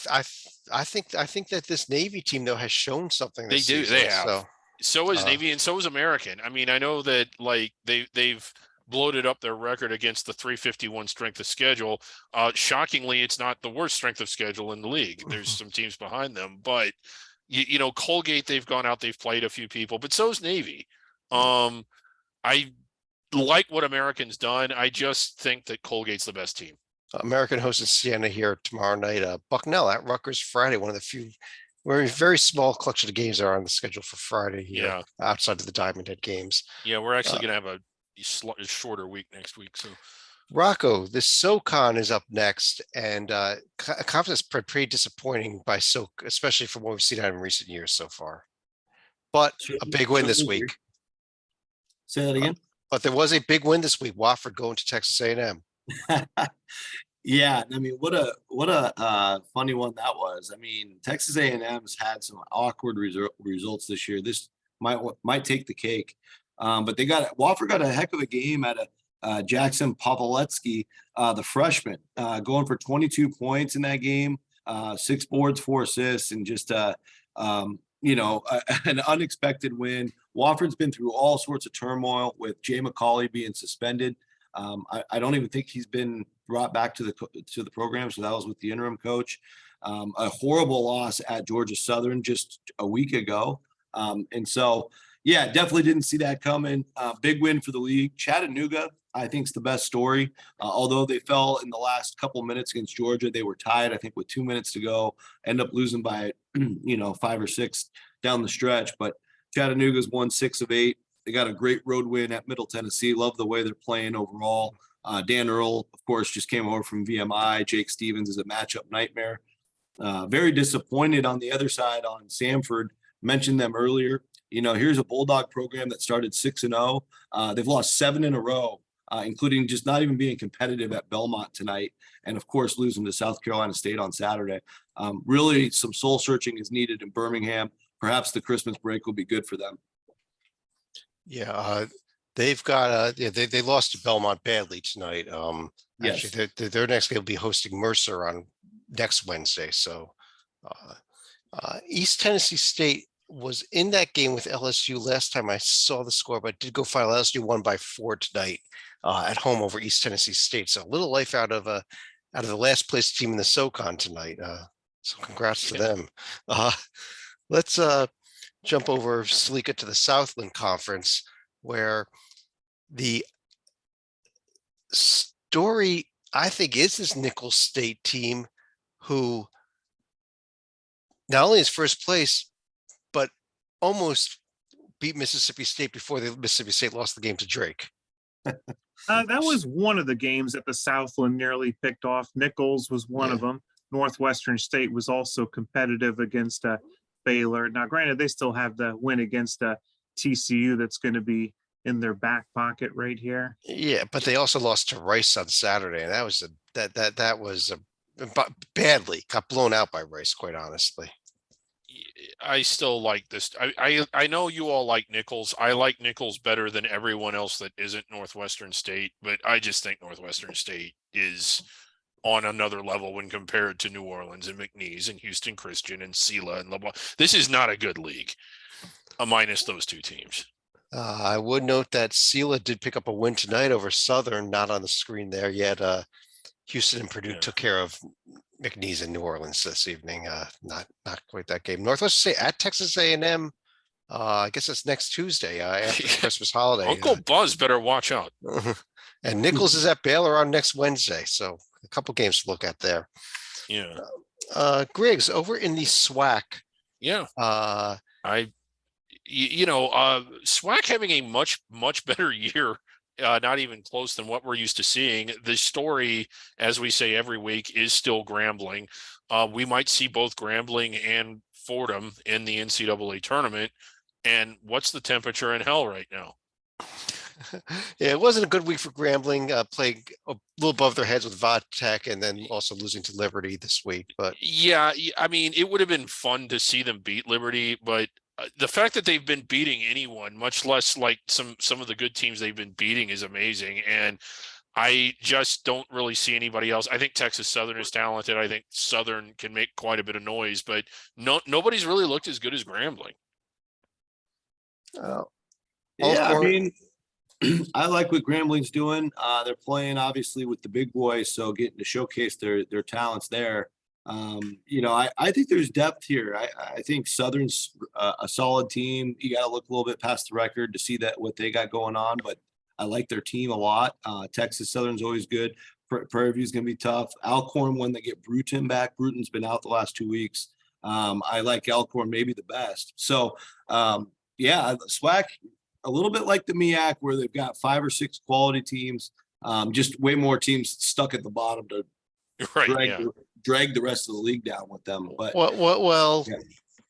think that this Navy team though has shown something. They This do. season, They have. So is uh, Navy and so is American. I mean, I know that like they've bloated up their record against the 351 strength of schedule. Shockingly, it's not the worst strength of schedule in the league. There's some teams behind them, but Colgate, they've gone out, they've played a few people, but so's Navy. I like what American's done. I just think that Colgate's the best team. American hosting Siena here tomorrow night. Bucknell at Rutgers Friday. One of the few very small collection of games that are on the schedule for Friday here, outside of the Diamond Head games. Yeah, we're actually going to have a shorter week next week. So Rocco, the SoCon is up next, and conference pretty disappointing by SoC, especially from what we've seen out in recent years so far. But a big win this week. Say that again. But there was a big win this week. Wofford going to Texas A&M. Yeah, I mean, what a funny one that was. I mean, Texas A&M's had some awkward results this year. This might take the cake, but Wofford got a heck of a game at Jackson Pawlowski, the freshman, going for 22 points in that game, 6 boards, 4 assists, and just an unexpected win. Wofford's been through all sorts of turmoil with Jay McCauley being suspended. I don't even think he's been brought back to the program. So that was with the interim coach. A horrible loss at Georgia Southern just a week ago. And so, yeah, definitely didn't see that coming. Big win for the league. Chattanooga, I think, is the best story. Although they fell in the last couple minutes against Georgia, they were tied, I think, with 2 minutes to go, end up losing by, 5 or 6 down the stretch. But Chattanooga's won 6 of 8. They got a great road win at Middle Tennessee. Love the way they're playing overall. Dan Earl, of course, just came over from VMI. Jake Stevens is a matchup nightmare. Very disappointed on the other side on Samford. Mentioned them earlier. Here's a Bulldog program that started 6-0. They've lost 7 in a row, including just not even being competitive at Belmont tonight. And, of course, losing to South Carolina State on Saturday. Really, some soul searching is needed in Birmingham. Perhaps the Christmas break will be good for them. Yeah, they've got they lost to Belmont badly tonight. Yes. Actually, their next game will be hosting Mercer on next Wednesday. So, East Tennessee State was in that game with LSU last time I saw the score, but did go final. LSU won by 4 tonight at home over East Tennessee State. So a little life out of the last place team in the SoCon tonight. So congrats to them. Let's jump over Salika to the Southland Conference, where the story, I think, is this Nicholls State team who not only is first place, but almost beat Mississippi State before Mississippi State lost the game to Drake. That was one of the games that the Southland nearly picked off. Nicholls was one of them. Northwestern State was also competitive against Baylor. Now, granted, they still have the win against TCU that's going to be in their back pocket right here. Yeah, but they also lost to Rice on Saturday, and that was badly got blown out by Rice, quite honestly. I still like this. I know you all like Nicholls. I like Nicholls better than everyone else that isn't Northwestern State, but I just think Northwestern State is on another level when compared to New Orleans and McNeese and Houston Christian and Sela and LeBlanc. This is not a good league, minus those 2 teams. I would note that Sela did pick up a win tonight over Southern, not on the screen there yet. Houston and Purdue took care of McNeese in New Orleans this evening. Not quite that game. Northwestern State at Texas A&M. I guess it's next Tuesday, after the Christmas holiday. Uncle Buzz better watch out. And Nichols is at Baylor on next Wednesday, so a couple games to look at there. Yeah. Griggs, over in the SWAC. Yeah. Uh, SWAC having a much better year, not even close than what we're used to seeing. The story, as we say every week, is still Grambling. We might see both Grambling and Fordham in the NCAA tournament. And what's the temperature in hell right now? Yeah, it wasn't a good week for Grambling, playing a little above their heads with Vodtech and then also losing to Liberty this week. But yeah, I mean, it would have been fun to see them beat Liberty, but the fact that they've been beating anyone, much less like some of the good teams they've been beating, is amazing. And I just don't really see anybody else. I think Texas Southern is talented. I think Southern can make quite a bit of noise, but nobody's really looked as good as Grambling. Yeah, I mean, I like what Grambling's doing. They're playing obviously with the big boys, so getting to showcase their talents there. I think there's depth here. I think Southern's a solid team. You got to look a little bit past the record to see that what they got going on, but I like their team a lot. Texas Southern's always good. Prairie View's going to be tough. Alcorn, when they get Bruton back, Bruton's been out the last 2 weeks. I like Alcorn maybe the best. So, SWAC, a little bit like the MEAC, where they've got 5 or 6 quality teams, just way more teams stuck at the bottom to drag the rest of the league down with them. But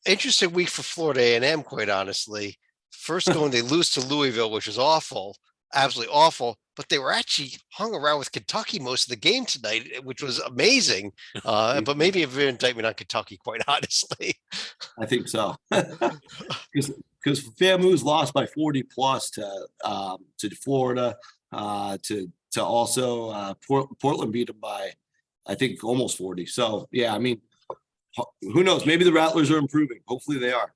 interesting week for Florida A&M, quite honestly. First they lose to Louisville, which is awful, absolutely awful. But they were actually hung around with Kentucky most of the game tonight, which was amazing. But maybe a bit of indictment on Kentucky, quite honestly. I think so. Because FAMU's lost by 40 plus to Florida, to also Portland beat them by, I think, almost 40. So yeah, I mean, who knows? Maybe the Rattlers are improving. Hopefully they are.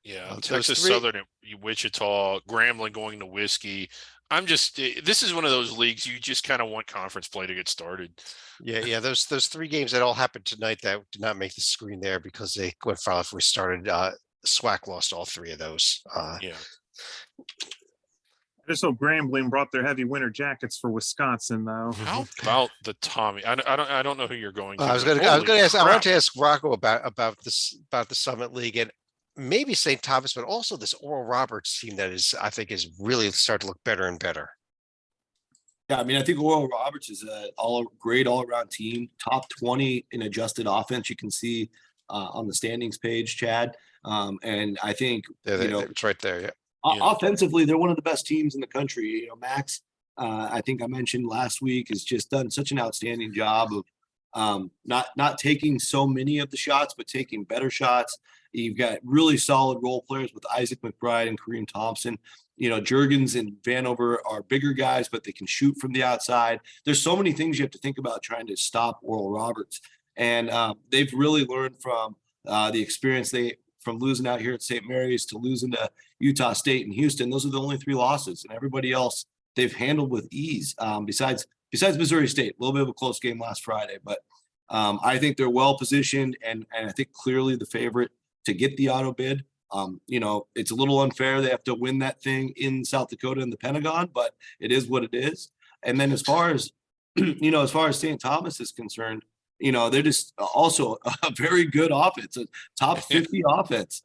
Yeah, Texas Southern, Wichita, Grambling going to Whiskey. This is one of those leagues you just kind of want conference play to get started. Yeah. Those 3 games that all happened tonight that did not make the screen there because they went foul if we started. SWAC lost all 3 of those. Yeah. Just so Grambling brought their heavy winter jackets for Wisconsin, though. How about the Tommy? I don't know who you're going to. I was going to ask. I wanted to ask Rocco about the Summit League and maybe St. Thomas, but also this Oral Roberts team that I think is really starting to look better and better. Yeah, I mean, I think Oral Roberts is a great all-around team, top 20 in adjusted offense. You can see on the standings page, Chad. And I think it's right there. Yeah. Offensively, they're one of the best teams in the country. Max, I think I mentioned last week, has just done such an outstanding job of not taking so many of the shots, but taking better shots. You've got really solid role players with Isaac McBride and Kareem Thompson. Juergens and Vanover are bigger guys, but they can shoot from the outside. There's so many things you have to think about trying to stop Oral Roberts. And they've really learned from the experience from losing out here at St. Mary's to losing to Utah State and Houston. Those are the only 3 losses, and everybody else they've handled with ease. Besides Missouri State, a little bit of a close game last Friday, but I think they're well positioned and I think clearly the favorite to get the auto bid. It's a little unfair. They have to win that thing in South Dakota in the Pentagon, but it is what it is. And then as far as St. Thomas is concerned, they're just also a very good offense, a top 50 offense.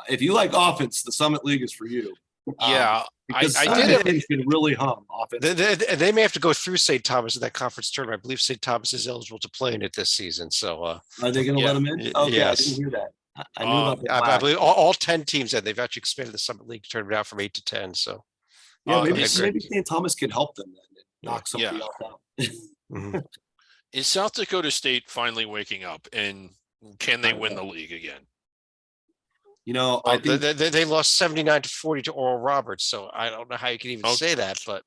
If you like offense, the Summit League is for you. Yeah, I did. Can really hum offense. They may have to go through St. Thomas in that conference tournament. I believe St. Thomas is eligible to play in it this season. So are they going to let them in? Okay, yes. I didn't hear that. I knew about that. I believe all 10 teams that they've actually expanded the Summit League tournament out from 8 to 10. So maybe St. Thomas can help them then and knock somebody else out. Mm-hmm. Is South Dakota State finally waking up, and can they win the league again? I think they lost 79-40 to Oral Roberts, so I don't know how you can even say that. But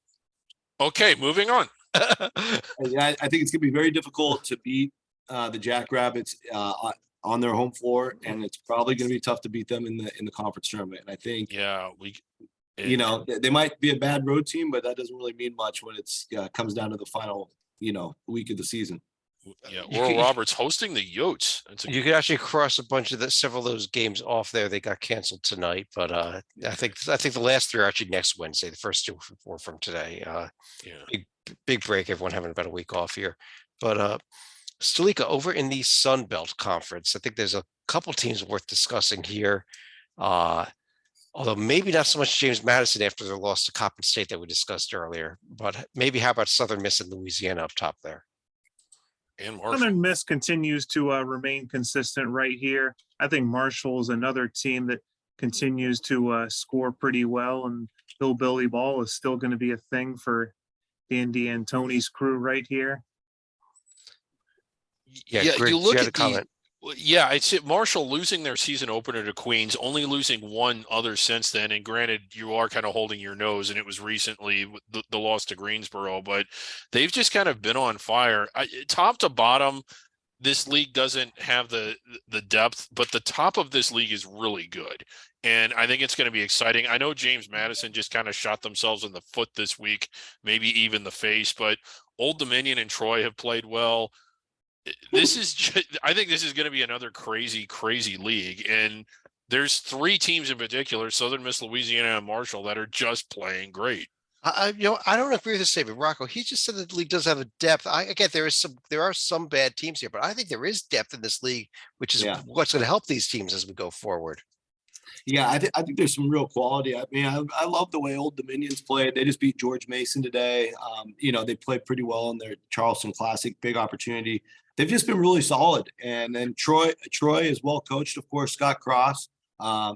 okay, moving on. I think it's going to be very difficult to beat the Jackrabbits on their home floor, and it's probably going to be tough to beat them in the conference tournament. And I think they might be a bad road team, but that doesn't really mean much when it's comes down to the final week of the season. Yeah, You Oral could- Roberts hosting the Yotes. That's a You could actually cross a bunch of several of those games off there. They got canceled tonight, but I think the last three are actually next Wednesday. The first two were from today. yeah. Big break. Everyone having about a week off here, but Stalika, over in the Sun Belt Conference, I think there's a couple teams worth discussing here. Uh, Although maybe not so much James Madison after their loss to Coppin State that we discussed earlier, but maybe how about Southern Miss and Louisiana up top there? And Marshall. Southern Miss continues to remain consistent right here. I think Marshall is another team that continues to score pretty well, and Hillbilly ball is still going to be a thing for Andy Antoni's crew right here. Yeah, Griggs, you look had a at the comment. well, yeah, it's Marshall losing their season opener to Queens, only losing one other since then. And granted, you are kind of holding your nose, and it was recently with the loss to Greensboro, but they've just kind of been on fire. Top to bottom, this league doesn't have the depth, but the top of this league is really good. And I think it's going to be exciting. I know James Madison just kind of shot themselves in the foot this week, maybe even the face, but Old Dominion and Troy have played well. This is just, I think this is going to be another crazy league, and there's three teams in particular, Southern Miss, Louisiana, and Marshall, that are just playing great. I don't agree with this statement, Rocco. He just said that the league does have a depth. Again, there are some bad teams here, but I think there is depth in this league, which is Yeah. what's going to help these teams as we go forward. Yeah, I think there's some real quality. I mean, I love the way Old Dominion's played. They just beat George Mason today. They played pretty well in their Charleston Classic, big opportunity. They've just been really solid. And then Troy is well coached, of course. Scott Cross.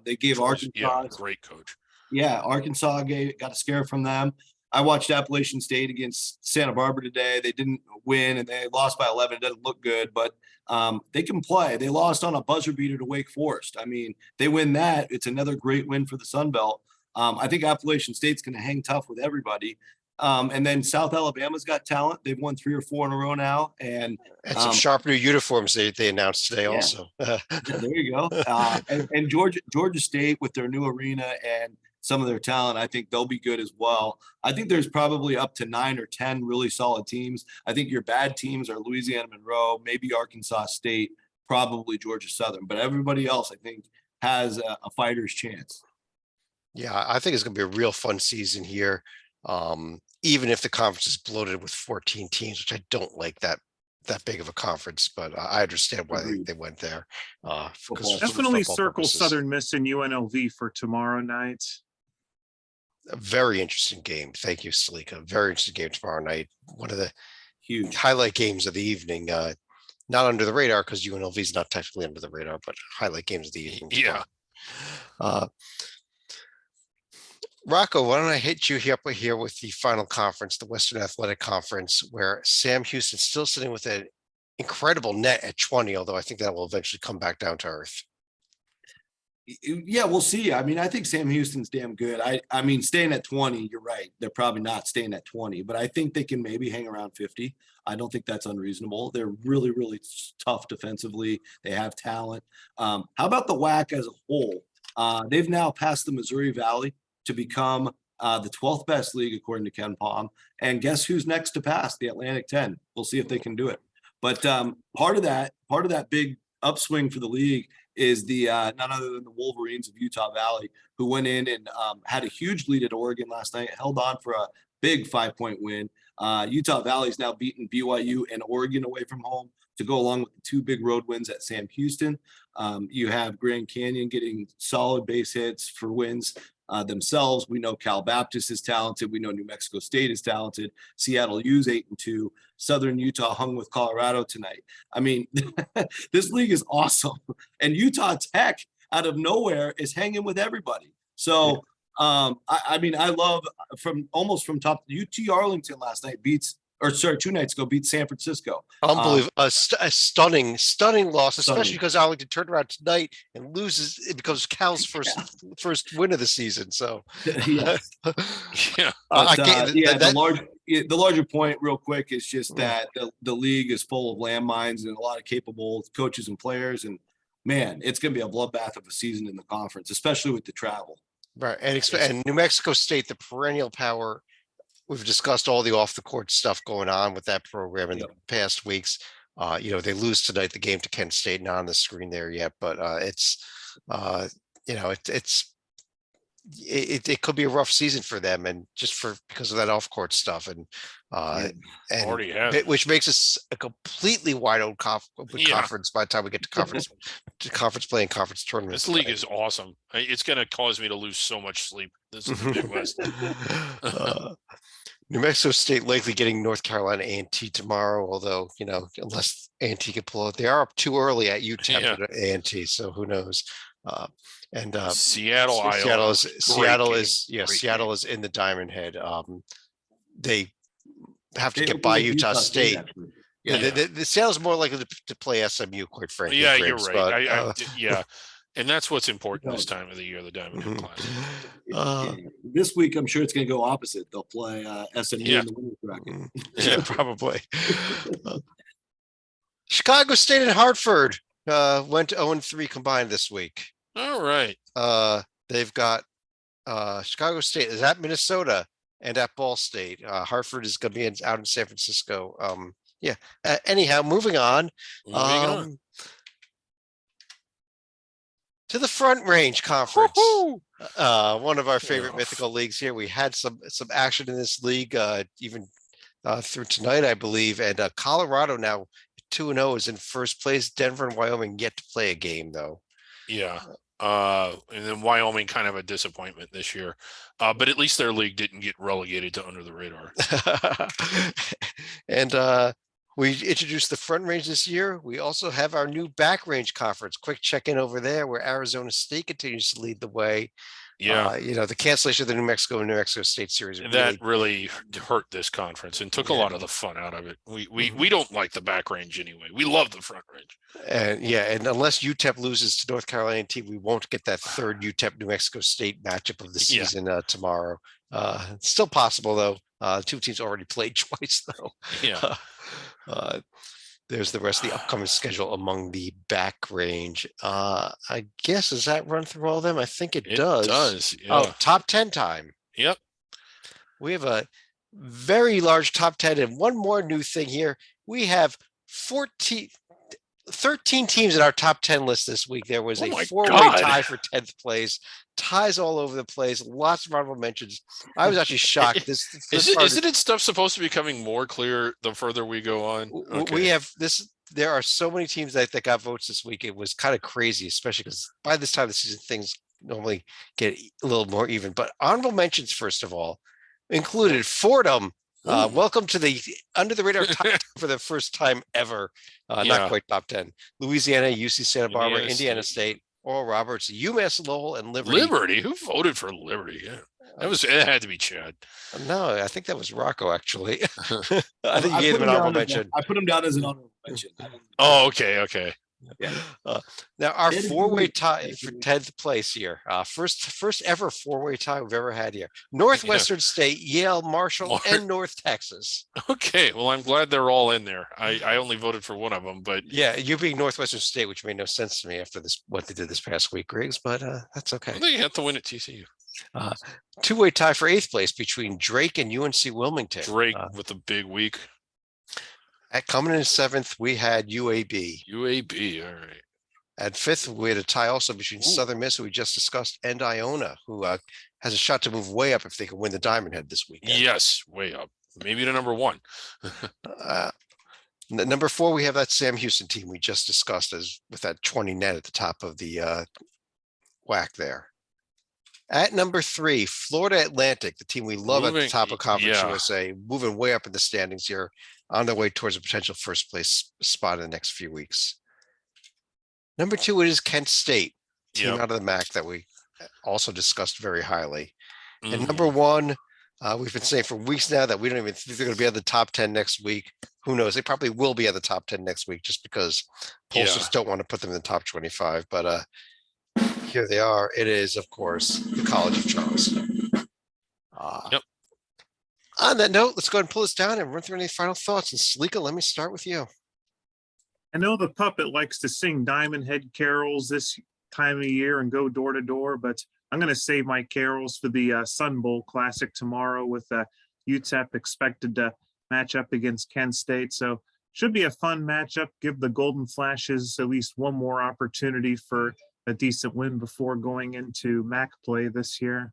They gave Arkansas, Yeah, great coach. yeah, Arkansas got a scare from them. I watched Appalachian State against Santa Barbara today. They didn't win and they lost by 11. It doesn't look good, but they can play. They lost on a buzzer beater to Wake Forest. I mean, they win that. It's another great win for the Sun Belt. I think Appalachian State's going to hang tough with everybody. And then South Alabama's got talent. They've won 3 or 4 in a row now. And some sharp new uniforms they announced today also. there you go. And Georgia State with their new arena and some of their talent, I think they'll be good as well. I think there's probably up to 9 or 10 really solid teams. I think your bad teams are Louisiana Monroe, maybe Arkansas State, probably Georgia Southern, but everybody else I think has a fighter's chance. Yeah, I think it's going to be a real fun season here. Even if the conference is bloated with 14 teams, which I don't like that big of a conference, but I understand why they went there. Definitely circle Southern Miss and UNLV for tomorrow night. A very interesting game. Thank you, Stalika. Very interesting game tomorrow night. One of the Huge highlight games of the evening. Not under the radar because UNLV is not technically under the radar, but highlight games of the evening. Yeah. Rocco, why don't I hit you up here with the final conference, the Western Athletic Conference, where Sam Houston's still sitting with an incredible net at 20, although I think that will eventually come back down to earth. Yeah, we'll see. I mean, I think Sam Houston's damn good. I mean, staying at 20, you're right. They're probably not staying at 20, but I think they can maybe hang around 50. I don't think that's unreasonable. They're really, really tough defensively. They have talent. How about the WAC as a whole? They've now passed the Missouri Valley to become the 12th best league, according to Ken Palm. And guess who's next to pass? The Atlantic 10. We'll see if they can do it. But part of that big upswing for the league is the none other than the Wolverines of Utah Valley, who went in and had a huge lead at Oregon last night, held on for a big 5-point win. Utah Valley's now beaten BYU and Oregon away from home to go along with the 2 big road wins at Sam Houston. You have Grand Canyon getting solid base hits for wins themselves. We know Cal Baptist is talented. We know New Mexico State is talented. Seattle U's 8-2. Southern Utah hung with Colorado tonight. I mean, this league is awesome. And Utah Tech out of nowhere is hanging with everybody. So, I mean, I love from top. UT Arlington last night 2 nights ago beat San Francisco. Unbelievable. A stunning loss, especially because Arlington turned around tonight and loses. It becomes Cal's first win of the season. So, yeah. The larger point real quick is just that the league is full of landmines and a lot of capable coaches and players. And man, it's going to be a bloodbath of a season in the conference, especially with the travel. Right. And New Mexico State, the perennial power. We've discussed all the off the court stuff going on with that program in the past weeks. They lose tonight, the game to Kent State, not on the screen there yet, but it's, it could be a rough season for them, and because of that off court stuff, and Already has. which makes us a completely wide open Yeah. conference by the time we get to conference play and conference tournaments. This league is awesome. It's going to cause me to lose so much sleep. This is the Midwest. New Mexico State likely getting North Carolina A&T tomorrow, although, unless A&T can pull it, they are up too early at UTEP Yeah. at A&T, so who knows? Seattle, Iowa. Seattle is Great Seattle is in the Diamond Head. They have to get by Utah State. Yeah. The Seattle's more likely to play SMU, quite frankly. Yeah, Griggs, you're right. but, Yeah. And that's what's important this time of the year, the Diamond Head Classic. This week, I'm sure it's going to go opposite. They'll play SMU Yeah. in the winner's bracket. Yeah, probably. Chicago State and Hartford went 0-3 combined this week. All right. They've got Chicago State is at Minnesota and at Ball State. Hartford is going to be out in San Francisco. Anyhow, moving on. To the Front Range Conference. One of our favorite mythical leagues here. We had some action in this league even through tonight, I believe. And Colorado now 2-0 is in first place. Denver and Wyoming yet to play a game, though. Yeah. And then Wyoming kind of a disappointment this year. But at least their league didn't get relegated to under the radar. And we introduced the Front Range this year. We also have our new Back Range Conference. Quick check-in over there, where Arizona State continues to lead the way. Yeah. The cancellation of the New Mexico State series. That really hurt this conference and took a lot of the fun out of it. We don't like the Back Range anyway. We love the Front Range. And unless UTEP loses to North Carolina A&T, we won't get that third UTEP New Mexico State matchup of the season tomorrow. It's still possible, though. Two teams already played twice, though. Yeah. There's the rest of the upcoming schedule among the Back Range. I guess, does that run through all of them? I think it does. It does. Yeah. Oh, top 10 time. Yep. We have a very large top 10. And one more new thing here. We have 13 teams in our top 10 list this week. There was a four-way tie for 10th place. Ties all over the place. Lots of honorable mentions. I was actually shocked. Isn't it stuff supposed to be becoming more clear the further we go on? Okay. We have this. There are so many teams that got votes this week. It was kind of crazy, especially because by this time of the season, things normally get a little more even. But honorable mentions, first of all, included Fordham. Welcome to the under the radar top 10 for the first time ever. Not quite top 10. Louisiana, UC Santa Barbara, Indiana State, Oral Roberts, UMass Lowell, and Liberty. Liberty? Who voted for Liberty? Yeah. It had to be Chad. No, I think that was Rocco, actually. I think he gave him an honorable mention. I put him down as an honorable mention. Oh, okay. Yeah. Now our four-way tie for 10th place here. First ever four-way tie we've ever had here. Northwestern State, Yale, Marshall, and North Texas. Okay, well, I'm glad they're all in there. I only voted for one of them, but yeah, you being Northwestern State, which made no sense to me after what they did this past week, Griggs. But that's okay. Well, they have to win at TCU. Two-way tie for 8th place between Drake and UNC Wilmington. Drake with a big week. Coming in 7th, we had UAB. UAB, all right. At 5th, we had a tie also between Southern Miss, who we just discussed, and Iona, who has a shot to move way up if they can win the Diamond Head this weekend. Yes, way up. Maybe to number 1. Number 4, we have that Sam Houston team we just discussed with that 20 net at the top of the whack there. At number 3, Florida Atlantic, the team we love at the top of Conference USA, moving way up in the standings here, on their way towards a potential first place spot in the next few weeks. Number 2, it is Kent State, team out of the MAC that we also discussed very highly. And number 1, we've been saying for weeks now that we don't even think they're going to be at the top 10 next week. Who knows? They probably will be at the top 10 next week just because pollsters don't want to put them in the top 25. But here they are. It is, of course, the College of Charleston. On that note, let's go ahead and pull this down and run through any final thoughts. And Salika, let me start with you. I know the puppet likes to sing Diamond Head carols this time of year and go door to door, but I'm going to save my carols for the Sun Bowl Classic tomorrow with UTEP expected to match up against Kent State. So should be a fun matchup. Give the Golden Flashes at least one more opportunity for a decent win before going into MAC play this year.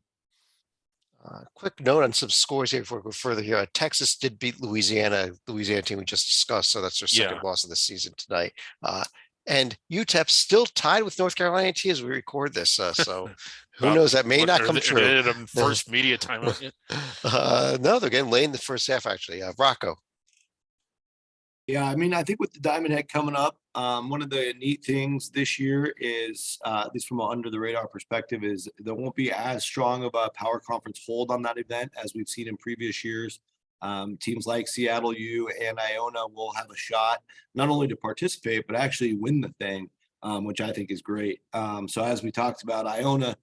Quick note on some scores here before we go further here. Texas did beat Louisiana team we just discussed, so that's their second loss of the season tonight. And UTEP still tied with North Carolina A&T as we record this. So who knows? That may not come true. First media time. No, they're getting late in the first half, actually. Rocco. Yeah, I mean, I think with the Diamond Head coming up, one of the neat things this year is, at least from an under the radar perspective, is there won't be as strong of a power conference hold on that event as we've seen in previous years. Teams like Seattle U and Iona will have a shot not only to participate, but actually win the thing, which I think is great. So as we talked about, Iona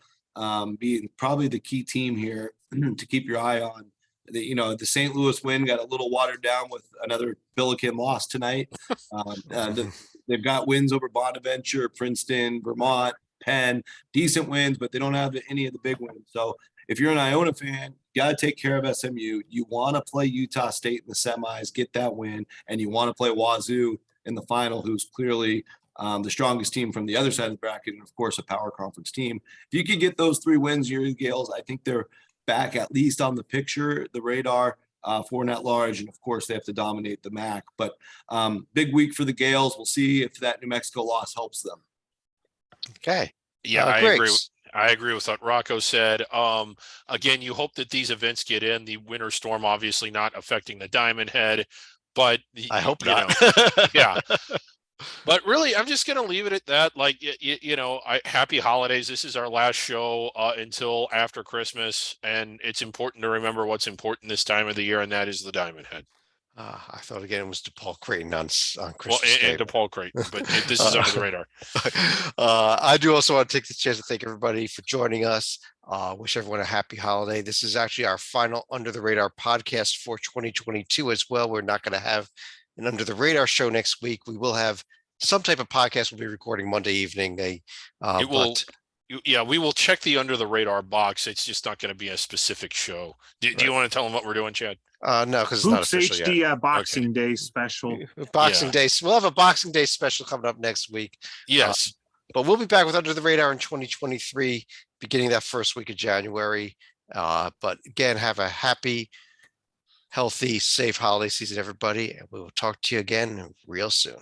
being probably the key team here to keep your eye on. The St. Louis win got a little watered down with another Billiken loss tonight. They've got wins over Bonaventure, Princeton, Vermont, Penn, decent wins, but they don't have any of the big wins. So if you're an Iona fan, you got to take care of SMU. You want to play Utah State in the semis, get that win, and you want to play Wazoo in the final, who's clearly the strongest team from the other side of the bracket, and of course a power conference team. If you could get those 3 wins, your Gales, I think they're back at least on the picture, the radar for an at-large, and of course they have to dominate the MAC. But big week for the Gales. We'll see if that New Mexico loss helps them. Okay. Yeah, I agree with what Rocco said. Again, you hope that these events get in. The winter storm obviously not affecting the Diamond Head, but I hope not. Yeah. But really, I'm just going to leave it at that. Like, happy holidays. This is our last show until after Christmas. And it's important to remember what's important this time of the year, and that is the Diamond Head. I thought again it was DePaul Creighton on Christmas Day. And DePaul Creighton, but this is under the radar. I do also want to take this chance to thank everybody for joining us. Wish everyone a happy holiday. This is actually our final Under the Radar podcast for 2022 as well. We're not going to have an Under the Radar show next week. We will have some type of podcast we'll be recording Monday evening. We will check the Under the Radar box. It's just not going to be a specific show. Do you want to tell them what we're doing, Chad? No, because it's not official HD yet. Boxing Day special. Boxing Day. We'll have a Boxing Day special coming up next week. Yes. But we'll be back with Under the Radar in 2023, beginning that first week of January. But again, have a happy, healthy, safe holiday season, everybody. And we will talk to you again real soon.